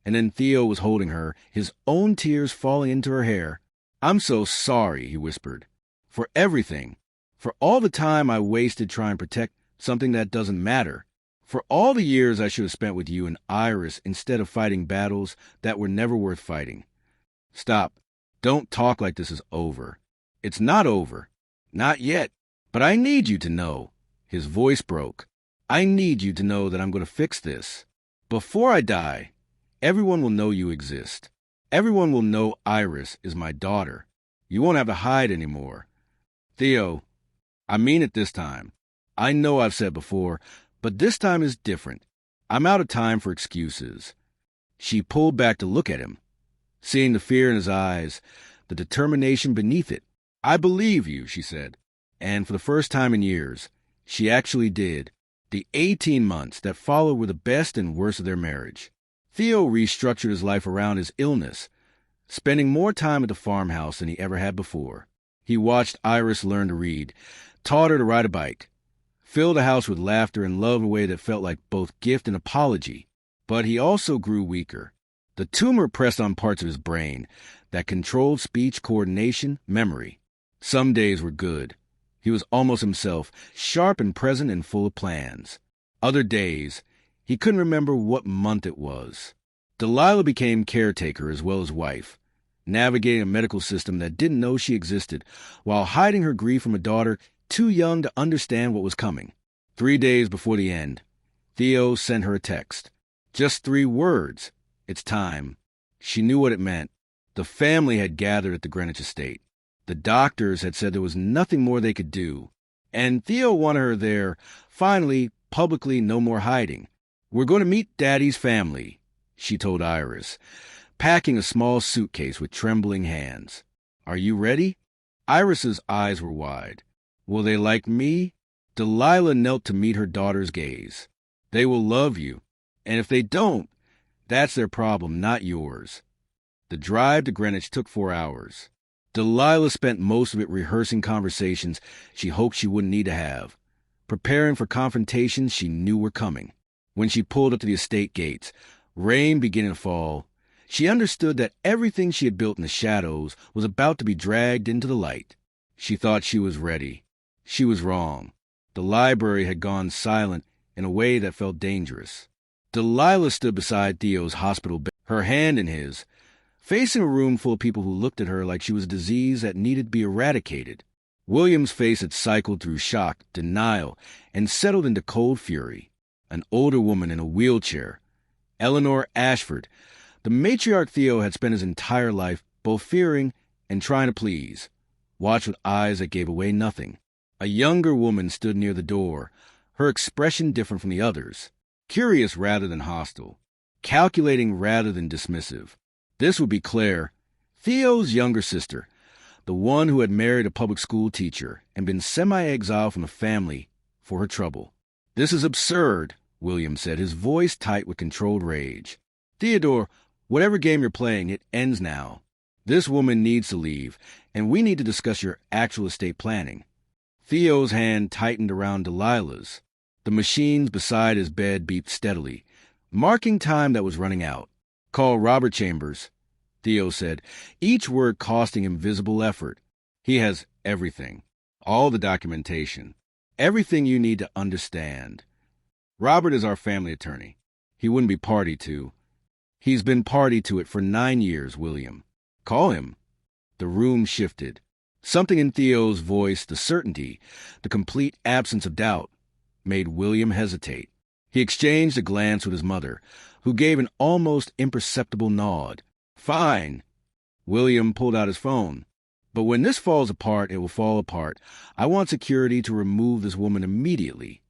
and then Theo was holding her, his own tears falling into her hair. I'm so sorry, he whispered, for everything, for all the time I wasted trying to protect something that doesn't matter, for all the years I should have spent with you and Iris instead of fighting battles that were never worth fighting. Stop. Don't talk like this is over. It's not over. Not yet. But I need you to know. His voice broke. I need you to know that I'm going to fix this. Before I die, everyone will know you exist. Everyone will know Iris is my daughter. You won't have to hide anymore. Theo, I mean it this time. I know I've said before, but this time is different. I'm out of time for excuses. She pulled back to look at him, seeing the fear in his eyes, the determination beneath it. I believe you, she said. And for the first time in years, she actually did. The 18 months that followed were the best and worst of their marriage. Theo restructured his life around his illness, spending more time at the farmhouse than he ever had before. He watched Iris learn to read, taught her to ride a bike, filled the house with laughter and love in a way that felt like both gift and apology. But he also grew weaker. The tumor pressed on parts of his brain that controlled speech, coordination, memory. Some days were good. He was almost himself, sharp and present and full of plans. Other days, he couldn't remember what month it was. Delilah became caretaker as well as wife, navigating a medical system that didn't know she existed, while hiding her grief from a daughter too young to understand what was coming. 3 days before the end, Theo sent her a text. Just 3 words. It's time. She knew what it meant. The family had gathered at the Greenwich estate. The doctors had said there was nothing more they could do. And Theo wanted her there, finally, publicly, no more hiding. We're going to meet Daddy's family, she told Iris, packing a small suitcase with trembling hands. Are you ready? Iris's eyes were wide. Will they like me? Delilah knelt to meet her daughter's gaze. They will love you. And if they don't, that's their problem, not yours. The drive to Greenwich took 4 hours. Delilah spent most of it rehearsing conversations she hoped she wouldn't need to have, preparing for confrontations she knew were coming. When she pulled up to the estate gates, rain beginning to fall, she understood that everything she had built in the shadows was about to be dragged into the light. She thought she was ready. She was wrong. The library had gone silent in a way that felt dangerous. Delilah stood beside Theo's hospital bed, her hand in his, facing a room full of people who looked at her like she was a disease that needed to be eradicated. William's face had cycled through shock, denial, and settled into cold fury. An older woman in a wheelchair, Theodore Ashford, the matriarch Theo had spent his entire life both fearing and trying to please, watched with eyes that gave away nothing. A younger woman stood near the door, her expression different from the others, curious rather than hostile, calculating rather than dismissive. This would be Claire, Theo's younger sister, the one who had married a public school teacher and been semi-exiled from the family for her trouble. This is absurd, William said, his voice tight with controlled rage. Theodore, whatever game you're playing, it ends now. This woman needs to leave, and we need to discuss your actual estate planning. Theo's hand tightened around Delilah's. The machines beside his bed beeped steadily, marking time that was running out. Call Robert Chambers, Theo said, each word costing him visible effort. He has everything, all the documentation, everything you need to understand. Robert is our family attorney. He wouldn't be party to. He's been party to it for 9 years, William. Call him. The room shifted. Something in Theo's voice, the certainty, the complete absence of doubt, made William hesitate. He exchanged a glance with his mother, who gave an almost imperceptible nod. Fine. William pulled out his phone. "But when this falls apart, it will fall apart. I want security to remove this woman immediately."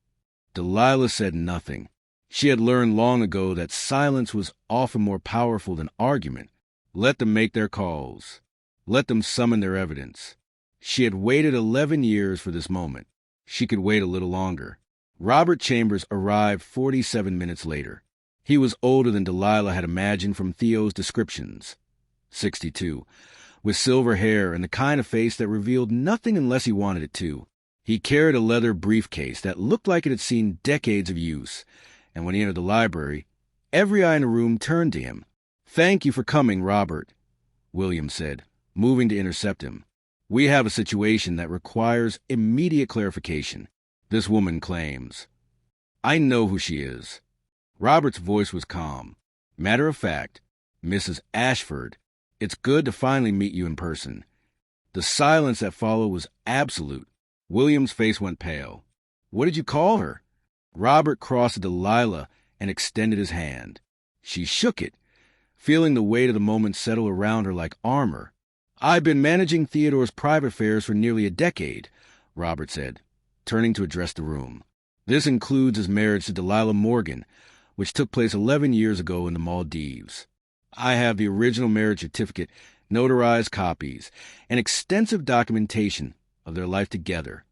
Delilah said nothing. She had learned long ago that silence was often more powerful than argument. Let them make their calls. Let them summon their evidence. She had waited 11 years for this moment. She could wait a little longer. Robert Chambers arrived 47 minutes later. He was older than Delilah had imagined from Theo's descriptions. 62, with silver hair and the kind of face that revealed nothing unless he wanted it to. He carried a leather briefcase that looked like it had seen decades of use, and when he entered the library, every eye in the room turned to him. "Thank you for coming, Robert," William said, moving to intercept him. "We have a situation that requires immediate clarification. This woman claims." "I know who she is." Robert's voice was calm. "Matter of fact, Mrs. Ashford, it's good to finally meet you in person." The silence that followed was absolute. William's face went pale. "What did you call her?" Robert crossed to Delilah and extended his hand. She shook it, feeling the weight of the moment settle around her like armor. "I've been managing Theodore's private affairs for nearly a decade," Robert said, turning to address the room. "This includes his marriage to Delilah Morgan, which took place 11 years ago in the Maldives. I have the original marriage certificate, notarized copies, and extensive documentation of their life together."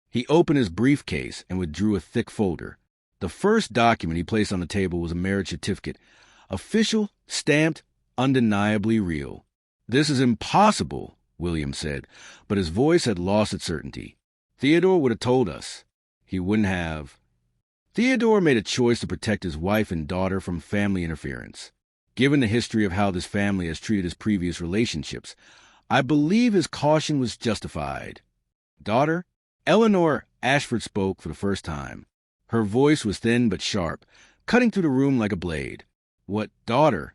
He opened his briefcase and withdrew a thick folder. The first document he placed on the table was a marriage certificate, official, stamped, undeniably real. "This is impossible," William said, but his voice had lost its certainty. "Theodore would have told us." "He wouldn't have." Theodore made a choice to protect his wife and daughter from family interference. Given the history of how this family has treated his previous relationships, I believe his caution was justified. "Daughter?" Eleanor Ashford spoke for the first time. Her voice was thin but sharp, cutting through the room like a blade. "What daughter?"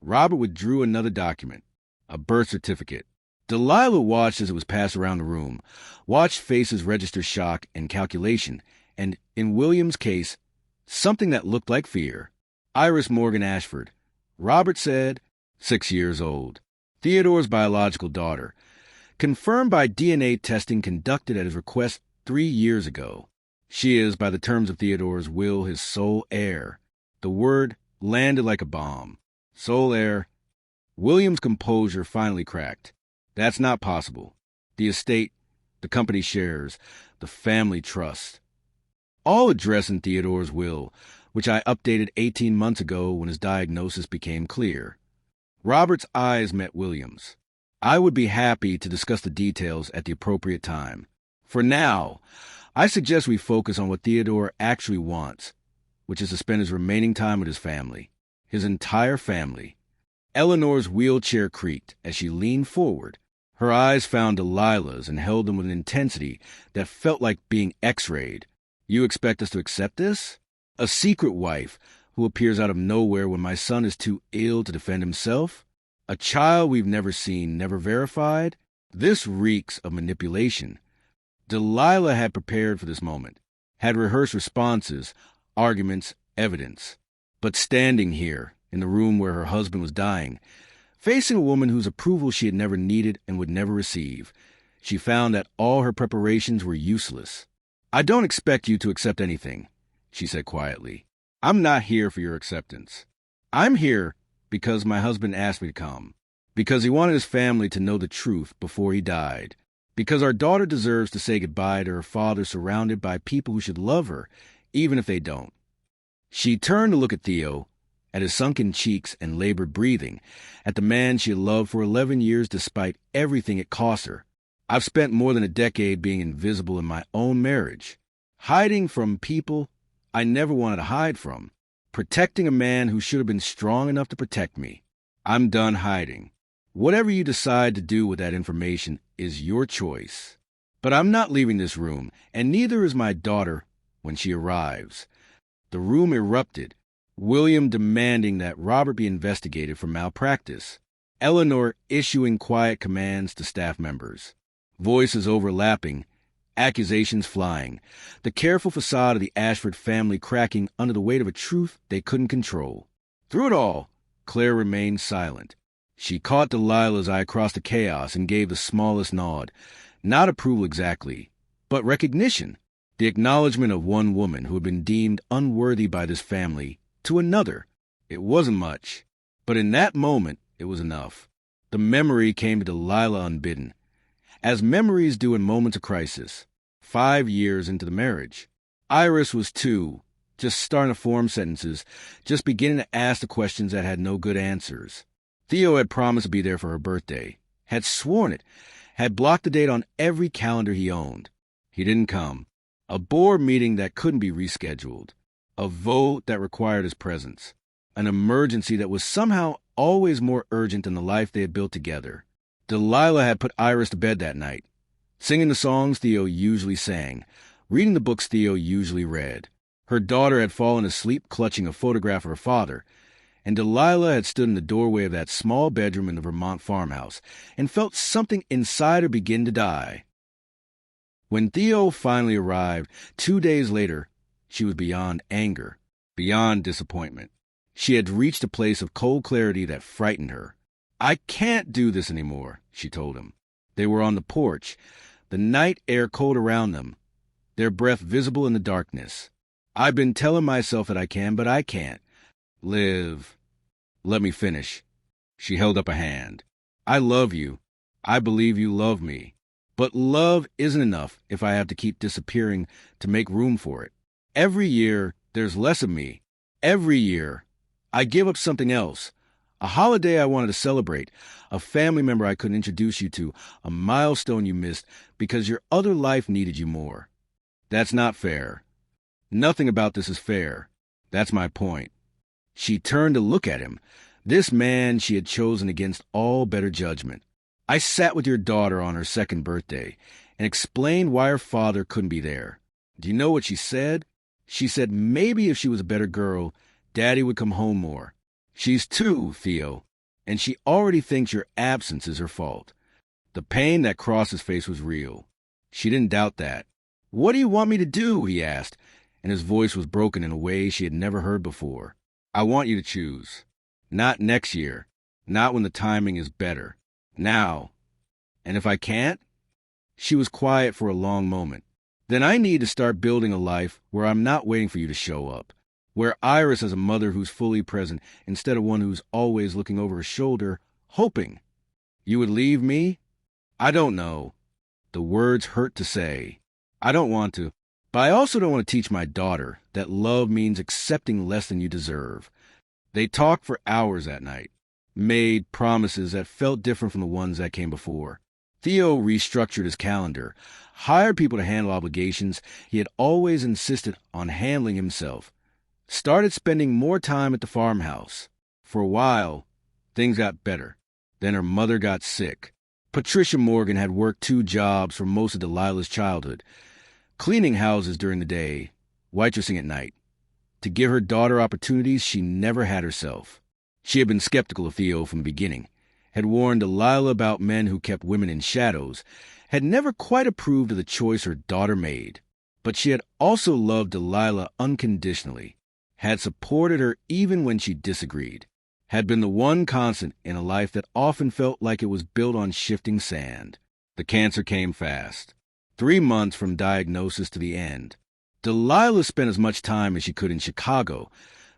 Robert withdrew another document, a birth certificate. Delilah watched as it was passed around the room, watched faces register shock and calculation, and, in William's case, something that looked like fear. "Iris Morgan Ashford," Robert said, 6 years old. Theodore's biological daughter, confirmed by DNA testing conducted at his request 3 years ago. She is, by the terms of Theodore's will, his sole heir. The word landed like a bomb. Sole heir. William's composure finally cracked. "That's not possible. The estate, the company shares, the family trust. All addressed in Theodore's will, which I updated 18 months ago when his diagnosis became clear." Robert's eyes met William's. "I would be happy to discuss the details at the appropriate time. For now, I suggest we focus on what Theodore actually wants, which is to spend his remaining time with his family. His entire family." Eleanor's wheelchair creaked as she leaned forward. Her eyes found Delilah's and held them with an intensity that felt like being X-rayed. "You expect us to accept this? A secret wife who appears out of nowhere when my son is too ill to defend himself? A child we've never seen, never verified? This reeks of manipulation." Delilah had prepared for this moment, had rehearsed responses, arguments, evidence. But standing here, in the room where her husband was dying, facing a woman whose approval she had never needed and would never receive, she found that all her preparations were useless. "I don't expect you to accept anything," she said quietly. "I'm not here for your acceptance. I'm here because my husband asked me to come, because he wanted his family to know the truth before he died, because our daughter deserves to say goodbye to her father surrounded by people who should love her, even if they don't." She turned to look at Theo, at his sunken cheeks and labored breathing, at the man she had loved for 11 years despite everything it cost her. "I've spent more than a decade being invisible in my own marriage, hiding from people I never wanted to hide from, protecting a man who should have been strong enough to protect me. I'm done hiding. Whatever you decide to do with that information is your choice. But I'm not leaving this room, and neither is my daughter when she arrives." The room erupted, William demanding that Robert be investigated for malpractice, Eleanor issuing quiet commands to staff members. Voices overlapping, accusations flying, the careful facade of the Ashford family cracking under the weight of a truth they couldn't control. Through it all, Claire remained silent. She caught Delilah's eye across the chaos and gave the smallest nod. Not approval exactly, but recognition. The acknowledgement of one woman who had been deemed unworthy by this family to another. It wasn't much, but in that moment, it was enough. The memory came to Delilah unbidden, as memories do in moments of crisis. 5 years into the marriage, Iris was 2, just starting to form sentences, just beginning to ask the questions that had no good answers. Theo had promised to be there for her birthday, had sworn it, had blocked the date on every calendar he owned. He didn't come. A board meeting that couldn't be rescheduled. A vote that required his presence. An emergency that was somehow always more urgent than the life they had built together. Delilah had put Iris to bed that night, singing the songs Theo usually sang, reading the books Theo usually read. Her daughter had fallen asleep clutching a photograph of her father, and Delilah had stood in the doorway of that small bedroom in the Vermont farmhouse and felt something inside her begin to die. When Theo finally arrived 2 days later, she was beyond anger, beyond disappointment. She had reached a place of cold clarity that frightened her. "I can't do this anymore," she told him. They were on the porch, the night air cold around them, their breath visible in the darkness. "I've been telling myself that I can, but I can't. Live. Let me finish." She held up a hand. "I love you. I believe you love me. But love isn't enough if I have to keep disappearing to make room for it. Every year, there's less of me. Every year, I give up something else. A holiday I wanted to celebrate, a family member I couldn't introduce you to, a milestone you missed because your other life needed you more. That's not fair. Nothing about this is fair. That's my point." She turned to look at him, this man she had chosen against all better judgment. "I sat with your daughter on her 2nd birthday and explained why her father couldn't be there. Do you know what she said? She said maybe if she was a better girl, Daddy would come home more. She's 2, Theo, and she already thinks your absence is her fault." The pain that crossed his face was real. She didn't doubt that. "What do you want me to do?" he asked, and his voice was broken in a way she had never heard before. "I want you to choose. Not next year. Not when the timing is better. Now. And if I can't?" She was quiet for a long moment. "Then I need to start building a life where I'm not waiting for you to show up. Where Iris has a mother who's fully present instead of one who's always looking over her shoulder, hoping. You would leave me? I don't know." The words hurt to say. "I don't want to. But I also don't want to teach my daughter that love means accepting less than you deserve." They talked for hours that night, made promises that felt different from the ones that came before. Theo restructured his calendar, hired people to handle obligations he had always insisted on handling himself, started spending more time at the farmhouse. For a while, things got better. Then her mother got sick. Patricia Morgan had worked 2 jobs for most of Delilah's childhood, cleaning houses during the day, waitressing at night, to give her daughter opportunities she never had herself. She had been skeptical of Theo from the beginning, had warned Delilah about men who kept women in shadows, had never quite approved of the choice her daughter made. But she had also loved Delilah unconditionally, had supported her even when she disagreed, had been the one constant in a life that often felt like it was built on shifting sand. The cancer came fast. 3 months from diagnosis to the end. Delilah spent as much time as she could in Chicago,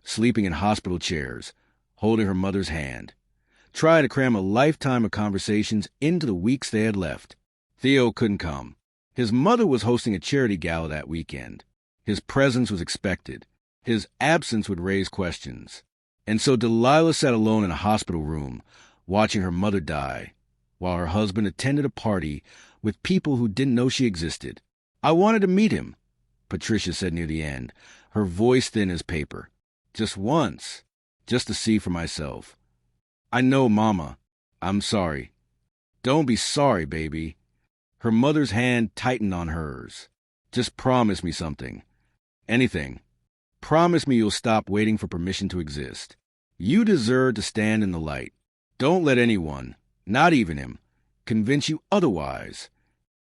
sleeping in hospital chairs, holding her mother's hand, trying to cram a lifetime of conversations into the weeks they had left. Theo couldn't come. His mother was hosting a charity gala that weekend. His presence was expected. His absence would raise questions. And so Delilah sat alone in a hospital room, watching her mother die, while her husband attended a party with people who didn't know she existed. "I wanted to meet him," Patricia said near the end, her voice thin as paper. "Just once, just to see for myself." "I know, Mama. I'm sorry." "Don't be sorry, baby." Her mother's hand tightened on hers. "Just promise me something. Anything. Promise me you'll stop waiting for permission to exist. You deserve to stand in the light. Don't let anyone, not even him, convince you otherwise."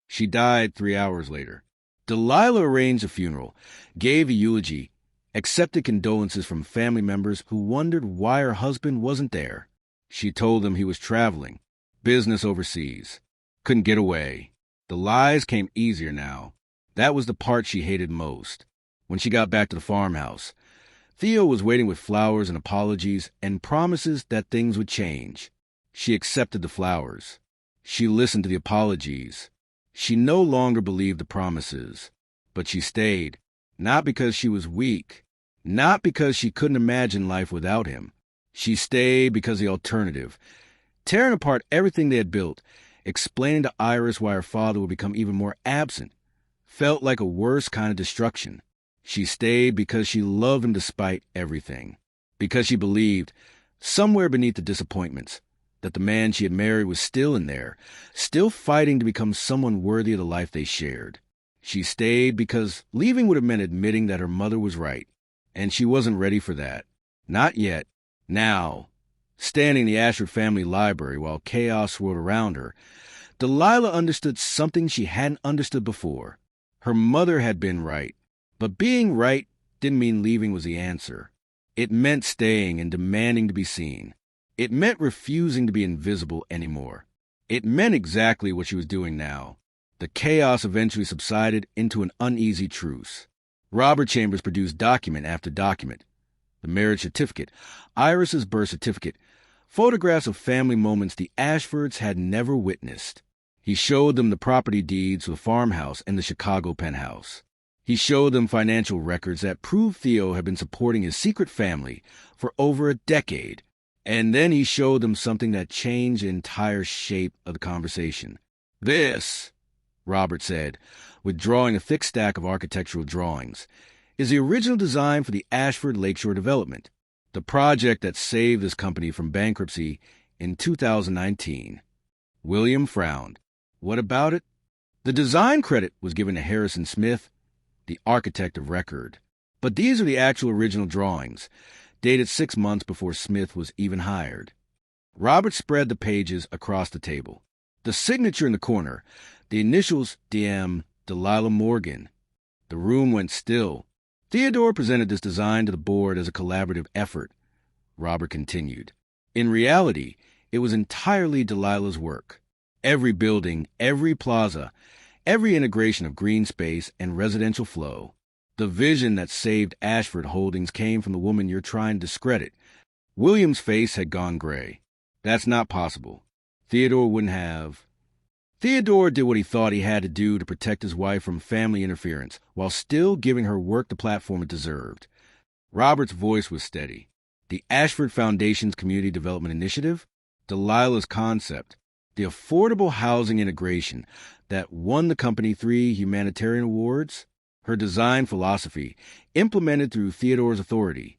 She died 3 hours later. Delilah arranged a funeral, gave a eulogy, accepted condolences from family members who wondered why her husband wasn't there. She told them he was traveling, business overseas, couldn't get away. The lies came easier now. That was the part she hated most. When she got back to the farmhouse, Theo was waiting with flowers and apologies and promises that things would change. She accepted the flowers. She listened to the apologies. She no longer believed the promises. But she stayed, not because she was weak, not because she couldn't imagine life without him. She stayed because the alternative, tearing apart everything they had built, explaining to Iris why her father would become even more absent, felt like a worse kind of destruction. She stayed because she loved him despite everything, because she believed, somewhere beneath the disappointments, that the man she had married was still in there, still fighting to become someone worthy of the life they shared. She stayed because leaving would have meant admitting that her mother was right, and she wasn't ready for that. Not yet. Now, standing in the Ashford family library while chaos swirled around her, Delilah understood something she hadn't understood before. Her mother had been right, but being right didn't mean leaving was the answer. It meant staying and demanding to be seen. It meant refusing to be invisible anymore. It meant exactly what she was doing now. The chaos eventually subsided into an uneasy truce. Robert Chambers produced document after document. The marriage certificate, Iris's birth certificate, photographs of family moments the Ashfords had never witnessed. He showed them the property deeds for the farmhouse and the Chicago penthouse. He showed them financial records that proved Theo had been supporting his secret family for over a decade. And then he showed them something that changed the entire shape of the conversation. "This," Robert said, withdrawing a thick stack of architectural drawings, "is the original design for the Ashford Lakeshore development, the project that saved this company from bankruptcy in 2019. William frowned. "What about it?" "The design credit was given to Harrison Smith, the architect of record. But these are the actual original drawings, dated 6 months before Smith was even hired." Robert spread the pages across the table. The signature in the corner, the initials DM Delilah Morgan. The room went still. Theodore presented this design to the board as a collaborative effort. Robert continued. In reality, it was entirely Delilah's work. Every building, every plaza, every integration of green space and residential flow. The vision that saved Ashford Holdings came from the woman you're trying to discredit. William's face had gone gray. "That's not possible. Theodore wouldn't have." Theodore did what he thought he had to do to protect his wife from family interference, while still giving her work the platform it deserved. Robert's voice was steady. The Ashford Foundation's Community Development Initiative, Delilah's concept, the affordable housing integration that won the company 3 humanitarian awards, her design philosophy, implemented through Theodore's authority.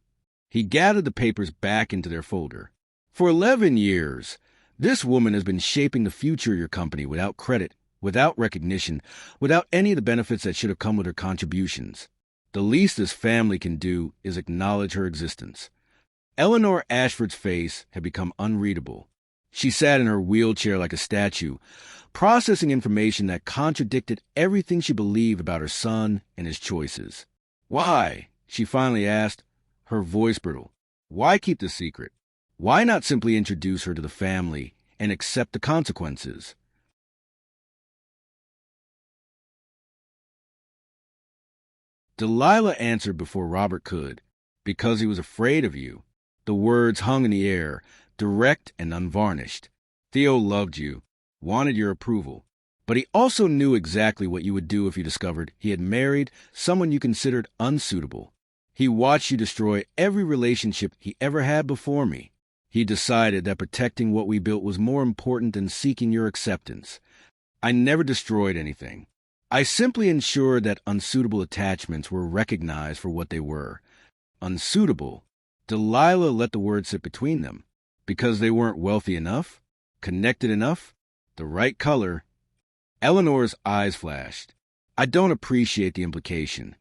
He gathered the papers back into their folder. "For 11 years, this woman has been shaping the future of your company without credit, without recognition, without any of the benefits that should have come with her contributions. The least this family can do is acknowledge her existence." Eleanor Ashford's face had become unreadable. She sat in her wheelchair like a statue, processing information that contradicted everything she believed about her son and his choices. "Why?" she finally asked, her voice brittle. "Why keep the secret? Why not simply introduce her to the family and accept the consequences?" Delilah answered before Robert could. "Because he was afraid of you." The words hung in the air, direct and unvarnished. "Theo loved you, wanted your approval. But he also knew exactly what you would do if you discovered he had married someone you considered unsuitable. He watched you destroy every relationship he ever had before me. He decided that protecting what we built was more important than seeking your acceptance. I never destroyed anything. I simply ensured that unsuitable attachments were recognized for what they were. Unsuitable. Delilah let the word sit between them. Because they weren't wealthy enough? Connected enough? The right color? Eleanor's eyes flashed. "I don't appreciate the implication."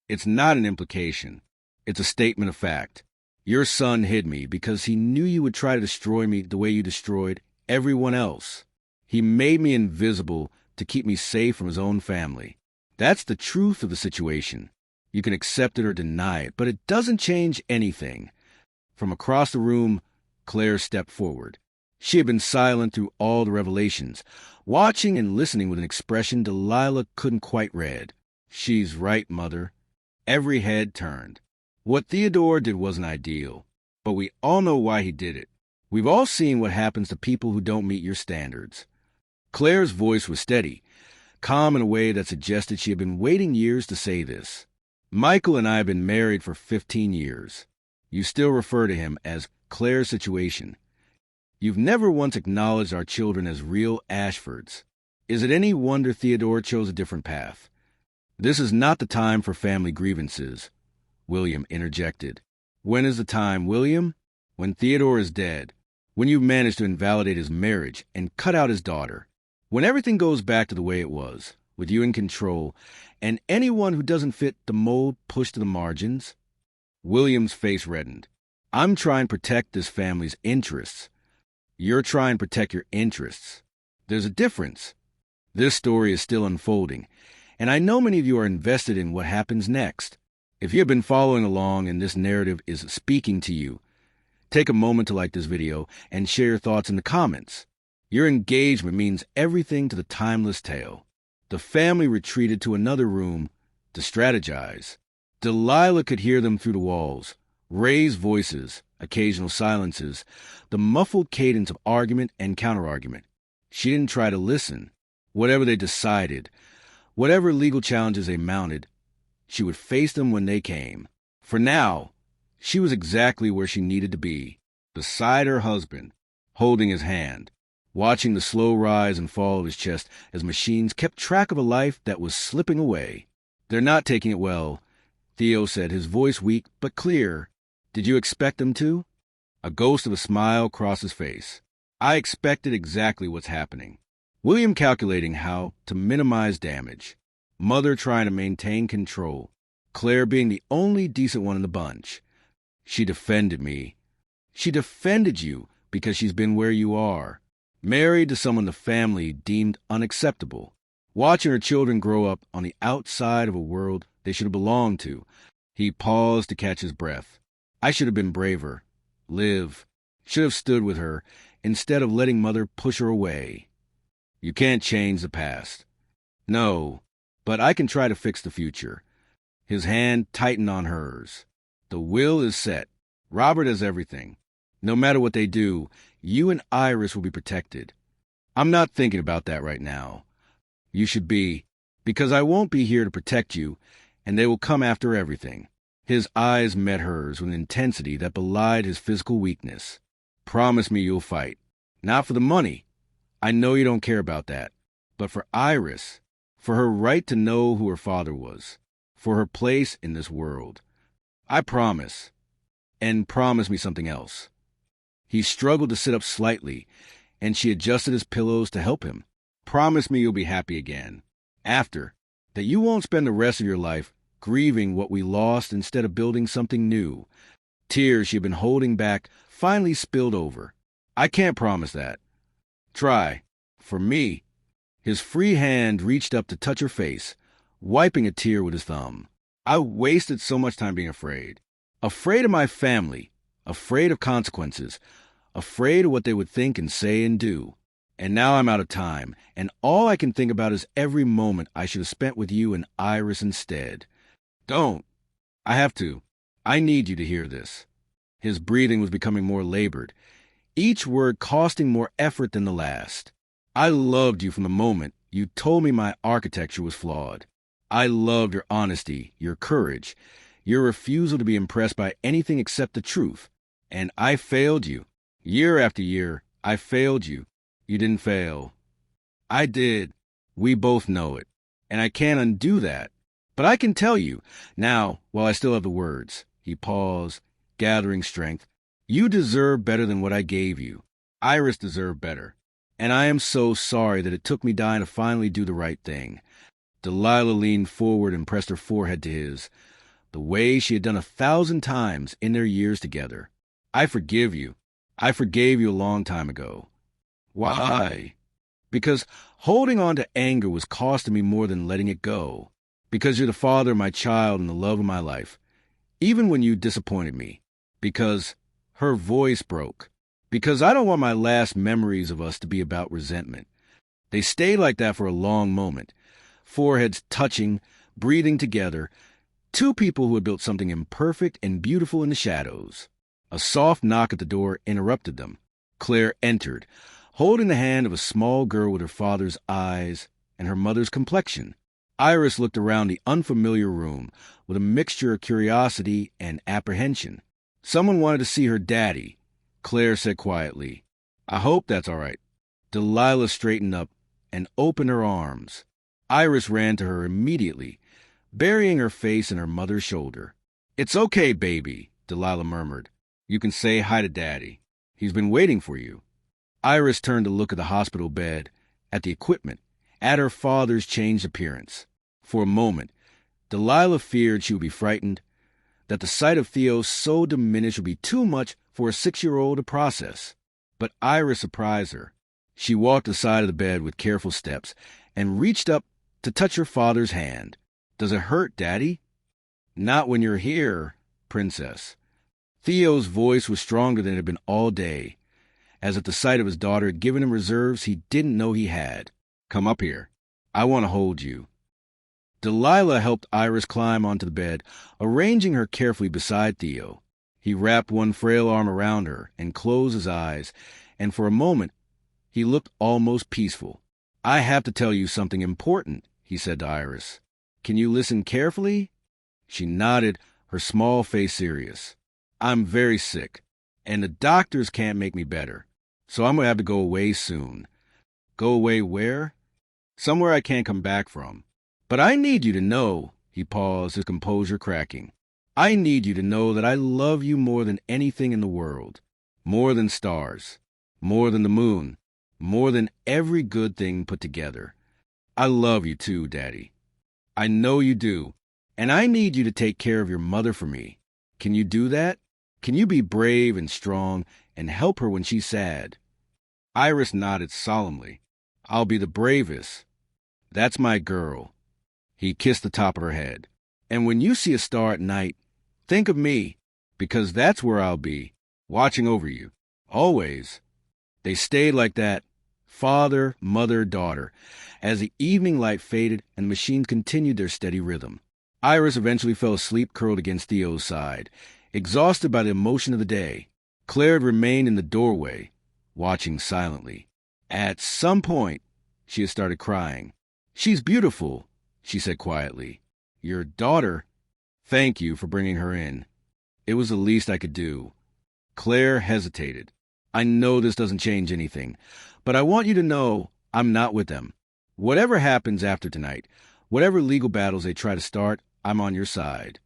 "It's not an implication. It's a statement of fact. Your son hid me because he knew you would try to destroy me the way you destroyed everyone else. He made me invisible to keep me safe from his own family. That's the truth of the situation. You can accept it or deny it, but it doesn't change anything." From across the room, Claire stepped forward. She had been silent through all the revelations, watching and listening with an expression Delilah couldn't quite read. "She's right, Mother." Every head turned. What Theodore did wasn't ideal, but we all know why he did it. We've all seen what happens to people who don't meet your standards. Claire's voice was steady, calm in a way that suggested she had been waiting years to say this. "Michael and I have been married for 15 years. You still refer to him as Claire's situation. You've never once acknowledged our children as real Ashfords. Is it any wonder Theodore chose a different path?" "This is not the time for family grievances," William interjected. "When is the time, William? When Theodore is dead. When you've managed to invalidate his marriage and cut out his daughter. When everything goes back to the way it was, with you in control, and anyone who doesn't fit the mold pushed to the margins." William's face reddened. "I'm trying to protect this family's interests. You're trying to protect your interests. There's a difference. This story is still unfolding, and I know many of you are invested in what happens next. If you have been following along and this narrative is speaking to you, take a moment to like this video and share your thoughts in the comments. Your engagement means everything to the timeless tale." The family retreated to another room to strategize. Delilah could hear them through the walls. Raised voices, occasional silences, the muffled cadence of argument and counterargument. She didn't try to listen. Whatever they decided, whatever legal challenges they mounted, she would face them when they came. For now, she was exactly where she needed to be, beside her husband, holding his hand, watching the slow rise and fall of his chest as machines kept track of a life that was slipping away. "They're not taking it well," Theo said, his voice weak but clear. "Did you expect them to?" A ghost of a smile crossed his face. "I expected exactly what's happening." William calculating how to minimize damage. Mother trying to maintain control. Claire being the only decent one in the bunch. "She defended me." "She defended you because she's been where you are. Married to someone the family deemed unacceptable. Watching her children grow up on the outside of a world they should have belonged to." He paused to catch his breath. "I should have been braver. Liv. Should have stood with her instead of letting Mother push her away." "You can't change the past." "No, but I can try to fix the future." His hand tightened on hers. "The will is set. Robert has everything. No matter what they do, you and Iris will be protected. I'm not thinking about that right now. You should be, because I won't be here to protect you, and they will come after everything." His eyes met hers with an intensity that belied his physical weakness. "Promise me you'll fight. Not for the money. I know you don't care about that. But for Iris, for her right to know who her father was, for her place in this world. I promise. And promise me something else." He struggled to sit up slightly, and she adjusted his pillows to help him. "Promise me you'll be happy again. After, that you won't spend the rest of your life grieving what we lost instead of building something new." Tears she had been holding back finally spilled over. "I can't promise that." "Try. For me." His free hand reached up to touch her face, wiping a tear with his thumb. "I wasted so much time being afraid. Afraid of my family. Afraid of consequences. Afraid of what they would think and say and do. And now I'm out of time, and all I can think about is every moment I should have spent with you and Iris instead. Don't. I have to. I need you to hear this." His breathing was becoming more labored, each word costing more effort than the last. "I loved you from the moment you told me my architecture was flawed. I loved your honesty, your courage, your refusal to be impressed by anything except the truth. And I failed you. Year after year, I failed you. You didn't fail. I did. We both know it. And I can't undo that. But I can tell you, now, while I still have the words." He paused, gathering strength. "You deserve better than what I gave you. Iris deserved better. And I am so sorry that it took me dying to finally do the right thing." Delilah leaned forward and pressed her forehead to his, the way she had done 1,000 times in their years together. "I forgive you. I forgave you a long time ago." "Why?" "Because holding on to anger was costing me more than letting it go. Because you're the father of my child and the love of my life. Even when you disappointed me. Because," her voice broke, Because I don't want my last memories of us to be about resentment. They stayed like that for a long moment, foreheads touching, breathing together, two people who had built something imperfect and beautiful in the shadows. A soft knock at the door interrupted them. Claire entered, holding the hand of a small girl with her father's eyes and her mother's complexion. Iris looked around the unfamiliar room with a mixture of curiosity and apprehension. Someone wanted to see her daddy, Claire said quietly. I hope that's all right. Delilah straightened up and opened her arms. Iris ran to her immediately, burying her face in her mother's shoulder. It's okay, baby, Delilah murmured. You can say hi to Daddy. He's been waiting for you. Iris turned to look at the hospital bed, at the equipment, at her father's changed appearance. For a moment, Delilah feared she would be frightened, that the sight of Theo so diminished would be too much for a 6-year-old to process. But Iris surprised her. She walked to the side of the bed with careful steps and reached up to touch her father's hand. Does it hurt, Daddy? Not when you're here, Princess. Theo's voice was stronger than it had been all day, as if the sight of his daughter had given him reserves he didn't know he had. Come up here. I want to hold you. Delilah helped Iris climb onto the bed, arranging her carefully beside Theo. He wrapped one frail arm around her and closed his eyes, and for a moment he looked almost peaceful. I have to tell you something important, he said to Iris. Can you listen carefully? She nodded, her small face serious. I'm very sick, and the doctors can't make me better, so I'm going to have to go away soon. Go away where? Somewhere I can't come back from. But I need you to know, he paused, his composure cracking. I need you to know that I love you more than anything in the world, more than stars, more than the moon, more than every good thing put together. I love you too, Daddy. I know you do, and I need you to take care of your mother for me. Can you do that? Can you be brave and strong and help her when she's sad? Iris nodded solemnly. I'll be the bravest. That's my girl. He kissed the top of her head. And when you see a star at night, think of me, because that's where I'll be, watching over you, always. They stayed like that, father, mother, daughter, as the evening light faded and the machines continued their steady rhythm. Iris eventually fell asleep curled against Theo's side, exhausted by the emotion of the day. Claire had remained in the doorway, watching silently. At some point, she had started crying. She's beautiful, she said quietly. Your daughter? Thank you for bringing her in. It was the least I could do. Claire hesitated. I know this doesn't change anything, but I want you to know I'm not with them. Whatever happens after tonight, whatever legal battles they try to start, I'm on your side.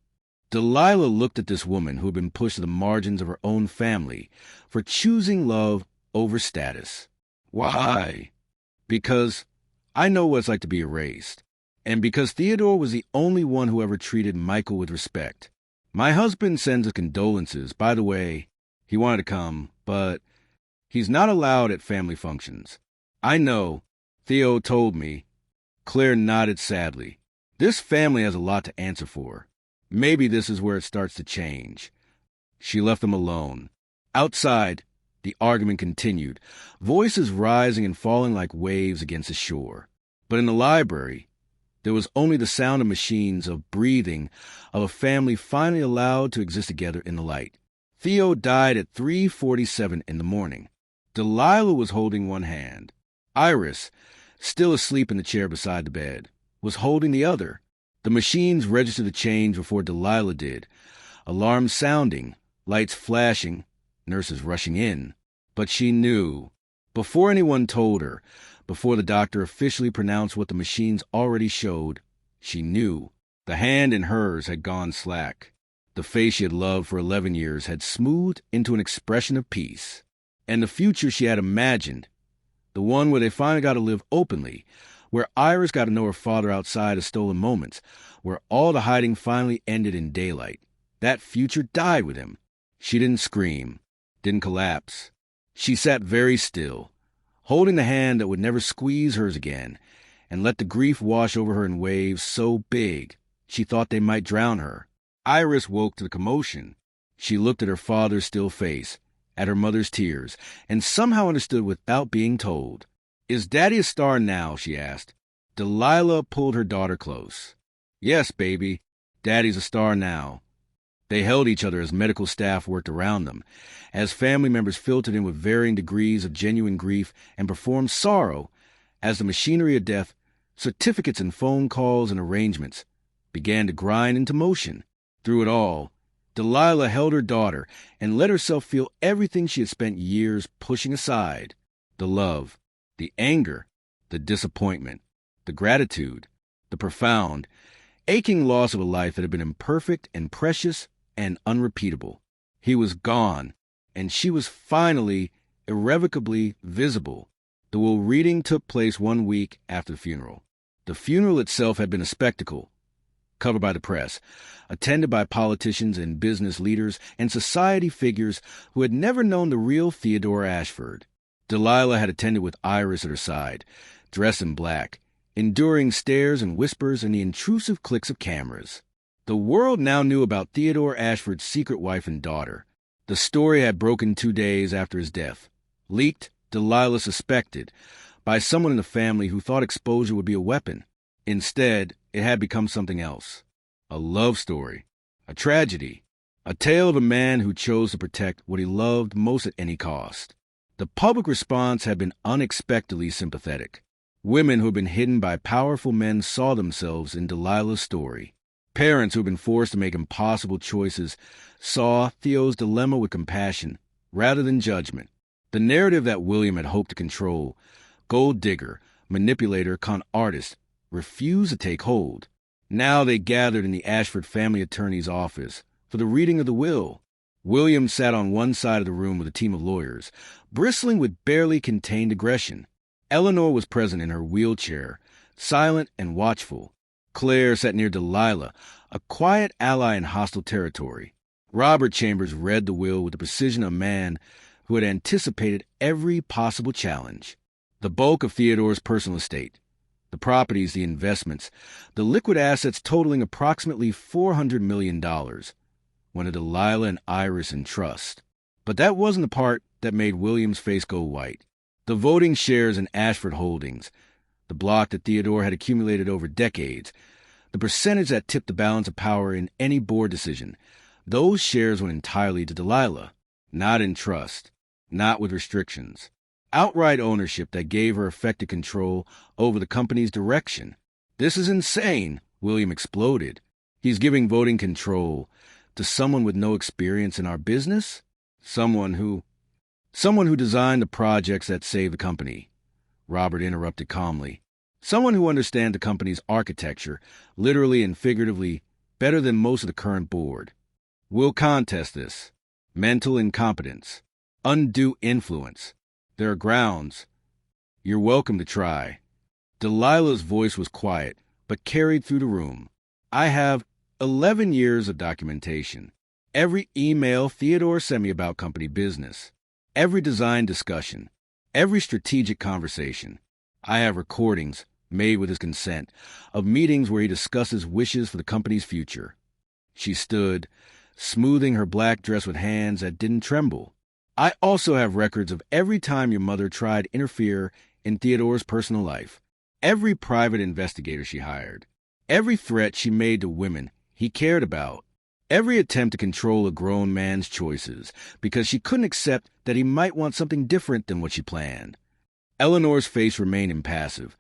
Delilah looked at this woman who had been pushed to the margins of her own family for choosing love over status. Why? Because I know what it's like to be erased, and because Theodore was the only one who ever treated Michael with respect. My husband sends his condolences. By the way, he wanted to come, but he's not allowed at family functions. I know. Theo told me. Claire nodded sadly. This family has a lot to answer for. Maybe this is where it starts to change. She left them alone. Outside, the argument continued, voices rising and falling like waves against the shore. But in the library, there was only the sound of machines, of breathing, of a family finally allowed to exist together in the light. Theo died at 3:47 in the morning. Delilah was holding one hand. Iris, still asleep in the chair beside the bed, was holding the other. The machines registered the change before Delilah did. Alarms sounding, lights flashing, nurses rushing in. But she knew. Before anyone told her, before the doctor officially pronounced what the machines already showed, she knew. The hand in hers had gone slack. The face she had loved for 11 years had smoothed into an expression of peace. And the future she had imagined, the one where they finally got to live openly, where Iris got to know her father outside of stolen moments, where all the hiding finally ended in daylight. That future died with him. She didn't scream, didn't collapse. She sat very still, holding the hand that would never squeeze hers again, and let the grief wash over her in waves so big she thought they might drown her. Iris woke to the commotion. She looked at her father's still face, at her mother's tears, and somehow understood without being told. "Is Daddy a star now?" she asked. Delilah pulled her daughter close. "Yes, baby. Daddy's a star now." They held each other as medical staff worked around them, as family members filtered in with varying degrees of genuine grief and profound sorrow, as the machinery of death, certificates and phone calls and arrangements, began to grind into motion. Through it all, Delilah held her daughter and let herself feel everything she had spent years pushing aside: the love, the anger, the disappointment, the gratitude, the profound, aching loss of a life that had been imperfect and precious and unrepeatable. He was gone, and she was finally, irrevocably visible. The will reading took place 1 week after the funeral. The funeral itself had been a spectacle, covered by the press, attended by politicians and business leaders and society figures who had never known the real Theodore Ashford. Delilah had attended with Iris at her side, dressed in black, enduring stares and whispers and the intrusive clicks of cameras. The world now knew about Theodore Ashford's secret wife and daughter. The story had broken 2 days after his death. Leaked, Delilah suspected, by someone in the family who thought exposure would be a weapon. Instead, it had become something else. A love story. A tragedy. A tale of a man who chose to protect what he loved most at any cost. The public response had been unexpectedly sympathetic. Women who had been hidden by powerful men saw themselves in Delilah's story. Parents who had been forced to make impossible choices saw Theo's dilemma with compassion rather than judgment. The narrative that William had hoped to control, gold digger, manipulator, con artist, refused to take hold. Now they gathered in the Ashford family attorney's office for the reading of the will. William sat on one side of the room with a team of lawyers, bristling with barely contained aggression. Eleanor was present in her wheelchair, silent and watchful. Claire sat near Delilah, a quiet ally in hostile territory. Robert Chambers read the will with the precision of a man who had anticipated every possible challenge. The bulk of Theodore's personal estate, the properties, the investments, the liquid assets totaling approximately $400 million, went to Delilah and Iris in trust. But that wasn't the part that made William's face go white. The voting shares in Ashford Holdings, the block that Theodore had accumulated over decades, the percentage that tipped the balance of power in any board decision, those shares went entirely to Delilah, not in trust, not with restrictions. Outright ownership that gave her effective control over the company's direction. "This is insane," William exploded. "He's giving voting control to someone with no experience in our business? Someone who designed the projects that saved the company," Robert interrupted calmly. "Someone who understands the company's architecture, literally and figuratively, better than most of the current board. We'll contest this. Mental incompetence. Undue influence. There are grounds. You're welcome to try." Delilah's voice was quiet, but carried through the room. "I have 11 years of documentation. Every email Theodore sent me about company business. Every design discussion. Every strategic conversation. I have recordings, made with his consent, of meetings where he discussed his wishes for the company's future." She stood, smoothing her black dress with hands that didn't tremble. "I also have records of every time your mother tried to interfere in Theodore's personal life. Every private investigator she hired. Every threat she made to women he cared about. Every attempt to control a grown man's choices because she couldn't accept that he might want something different than what she planned." Eleanor's face remained impassive,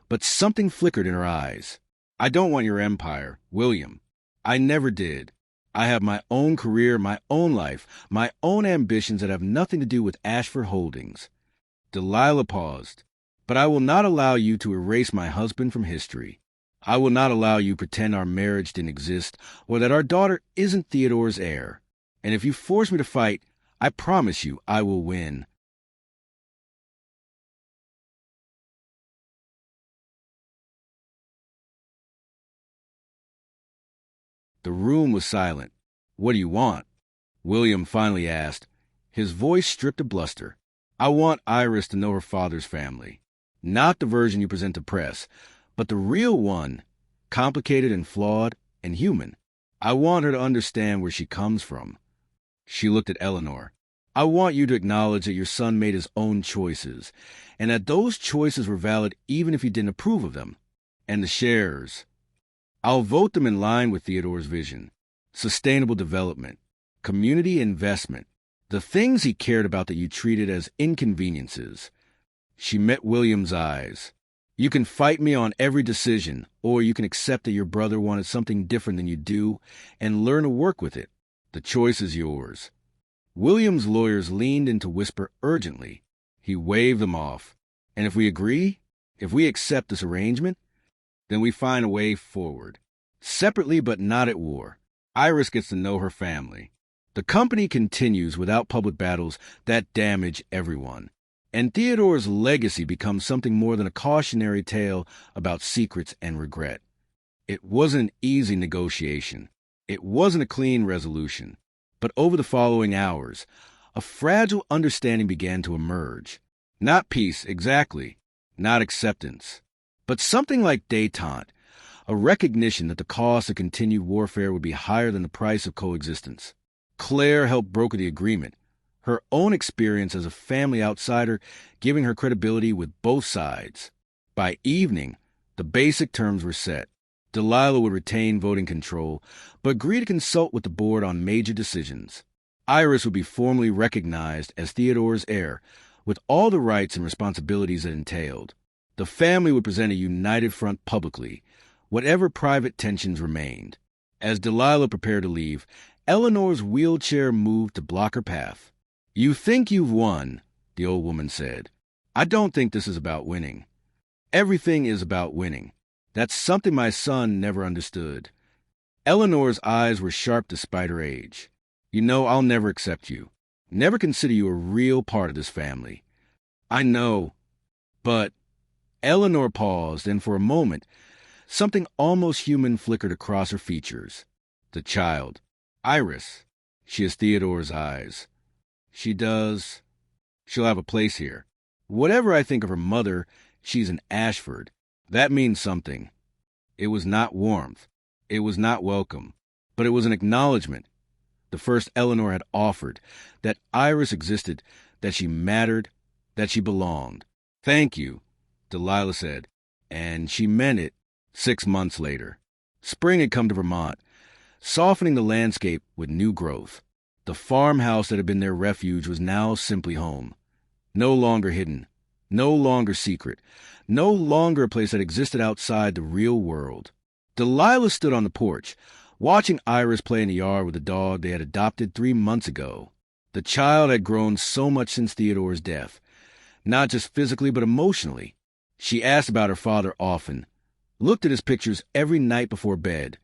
but something flickered in her eyes. "I don't want your empire, William. I never did. I have my own career, my own life, my own ambitions that have nothing to do with Ashford Holdings." Delilah paused. "But I will not allow you to erase my husband from history. I will not allow you to pretend our marriage didn't exist or that our daughter isn't Theodore's heir. And if you force me to fight, I promise you I will win." The room was silent. "What do you want?" William finally asked, his voice stripped of bluster. "I want Iris to know her father's family. Not the version you present to press, but the real one, complicated and flawed and human. I want her to understand where she comes from." She looked at Eleanor. I want you to acknowledge that your son made his own choices, and that those choices were valid even if you didn't approve of them. And the shares, I'll vote them in line with Theodore's vision. Sustainable development, community investment, the things he cared about that you treated as inconveniences. She met William's eyes. You can fight me on every decision, or you can accept that your brother wanted something different than you do and learn to work with it. The choice is yours. William's lawyers leaned in to whisper urgently. He waved them off. And if we agree, if we accept this arrangement, then we find a way forward. Separately but not at war. Iris gets to know her family. The company continues without public battles that damage everyone. And Theodore's legacy becomes something more than a cautionary tale about secrets and regret. It wasn't an easy negotiation. It wasn't a clean resolution. But over the following hours, a fragile understanding began to emerge. Not peace, exactly. Not acceptance. But something like détente, a recognition that the cost of continued warfare would be higher than the price of coexistence. Claire helped broker the agreement, her own experience as a family outsider giving her credibility with both sides. By evening, the basic terms were set. Delilah would retain voting control, but agree to consult with the board on major decisions. Iris would be formally recognized as Theodore's heir, with all the rights and responsibilities it entailed. The family would present a united front publicly, whatever private tensions remained. As Delilah prepared to leave, Eleanor's wheelchair moved to block her path. "You think you've won," the old woman said. "I don't think this is about winning. Everything is about winning. That's something my son never understood." Eleanor's eyes were sharp despite her age. "You know, I'll never accept you. Never consider you a real part of this family." "I know, but—" Eleanor paused, and for a moment, something almost human flickered across her features. The child. Iris. She has Theodore's eyes. She does. She'll have a place here. Whatever I think of her mother, she's an Ashford. That means something. It was not warmth. It was not welcome. But it was an acknowledgement. The first Eleanor had offered. That Iris existed. That she mattered. That she belonged. "Thank you," Delilah said. And she meant it 6 months later. Spring had come to Vermont, softening the landscape with new growth. The farmhouse that had been their refuge was now simply home. No longer hidden. No longer secret. No longer a place that existed outside the real world. Delilah stood on the porch, watching Iris play in the yard with the dog they had adopted 3 months ago. The child had grown so much since Theodore's death, not just physically but emotionally. She asked about her father often, looked at his pictures every night before bed,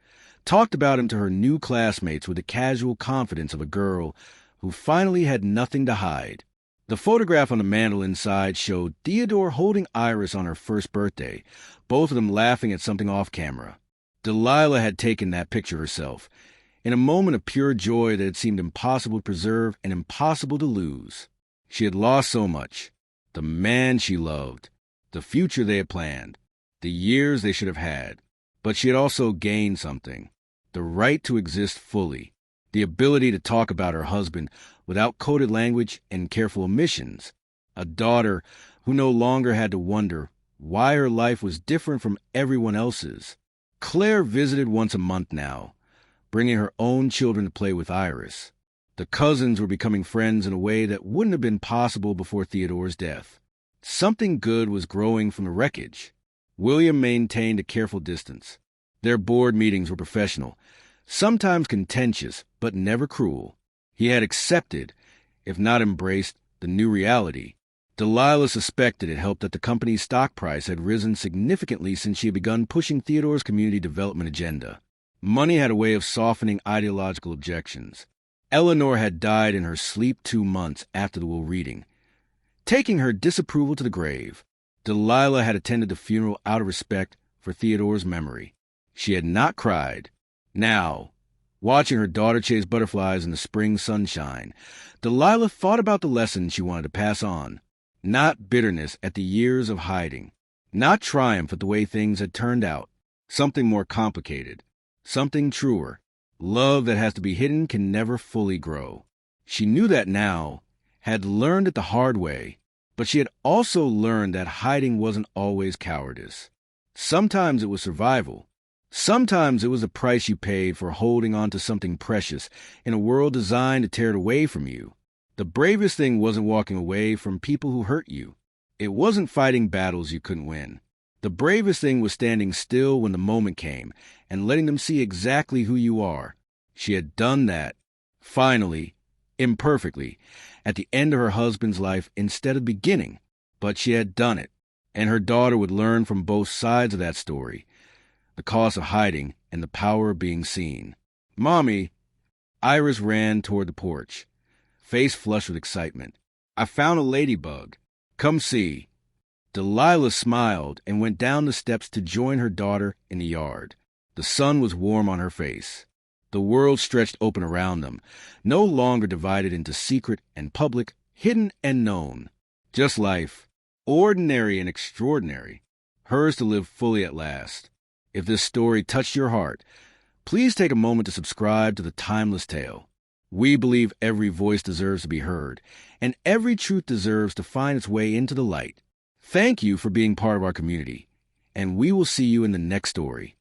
talked about him to her new classmates with the casual confidence of a girl who finally had nothing to hide. The photograph on the mantel inside showed Theodore holding Iris on her first birthday, both of them laughing at something off camera. Delilah had taken that picture herself, in a moment of pure joy that had seemed impossible to preserve and impossible to lose. She had lost so much. The man she loved, the future they had planned, the years they should have had. But she had also gained something. The right to exist fully. The ability to talk about her husband without coded language and careful omissions. A daughter who no longer had to wonder why her life was different from everyone else's. Claire visited once a month now, bringing her own children to play with Iris. The cousins were becoming friends in a way that wouldn't have been possible before Theodore's death. Something good was growing from the wreckage. William maintained a careful distance. Their board meetings were professional, sometimes contentious, but never cruel. He had accepted, if not embraced, the new reality. Delilah suspected it helped that the company's stock price had risen significantly since she had begun pushing Theodore's community development agenda. Money had a way of softening ideological objections. Eleanor had died in her sleep 2 months after the will reading, taking her disapproval to the grave. Delilah had attended the funeral out of respect for Theodore's memory. She had not cried. Now, watching her daughter chase butterflies in the spring sunshine, Delilah thought about the lesson she wanted to pass on. Not bitterness at the years of hiding. Not triumph at the way things had turned out. Something more complicated. Something truer. Love that has to be hidden can never fully grow. She knew that now, had learned it the hard way, but she had also learned that hiding wasn't always cowardice. Sometimes it was survival. Sometimes it was the price you paid for holding on to something precious in a world designed to tear it away from you. The bravest thing wasn't walking away from people who hurt you. It wasn't fighting battles you couldn't win. The bravest thing was standing still when the moment came and letting them see exactly who you are. She had done that, finally, imperfectly, at the end of her husband's life instead of beginning. But she had done it, and her daughter would learn from both sides of that story, the cost of hiding and the power of being seen. "Mommy," Iris ran toward the porch, face flushed with excitement. "I found a ladybug. Come see." Delilah smiled and went down the steps to join her daughter in the yard. The sun was warm on her face. The world stretched open around them, no longer divided into secret and public, hidden and known. Just life, ordinary and extraordinary, hers to live fully at last. If this story touched your heart, please take a moment to subscribe to The Timeless Tale. We believe every voice deserves to be heard, and every truth deserves to find its way into the light. Thank you for being part of our community, and we will see you in the next story.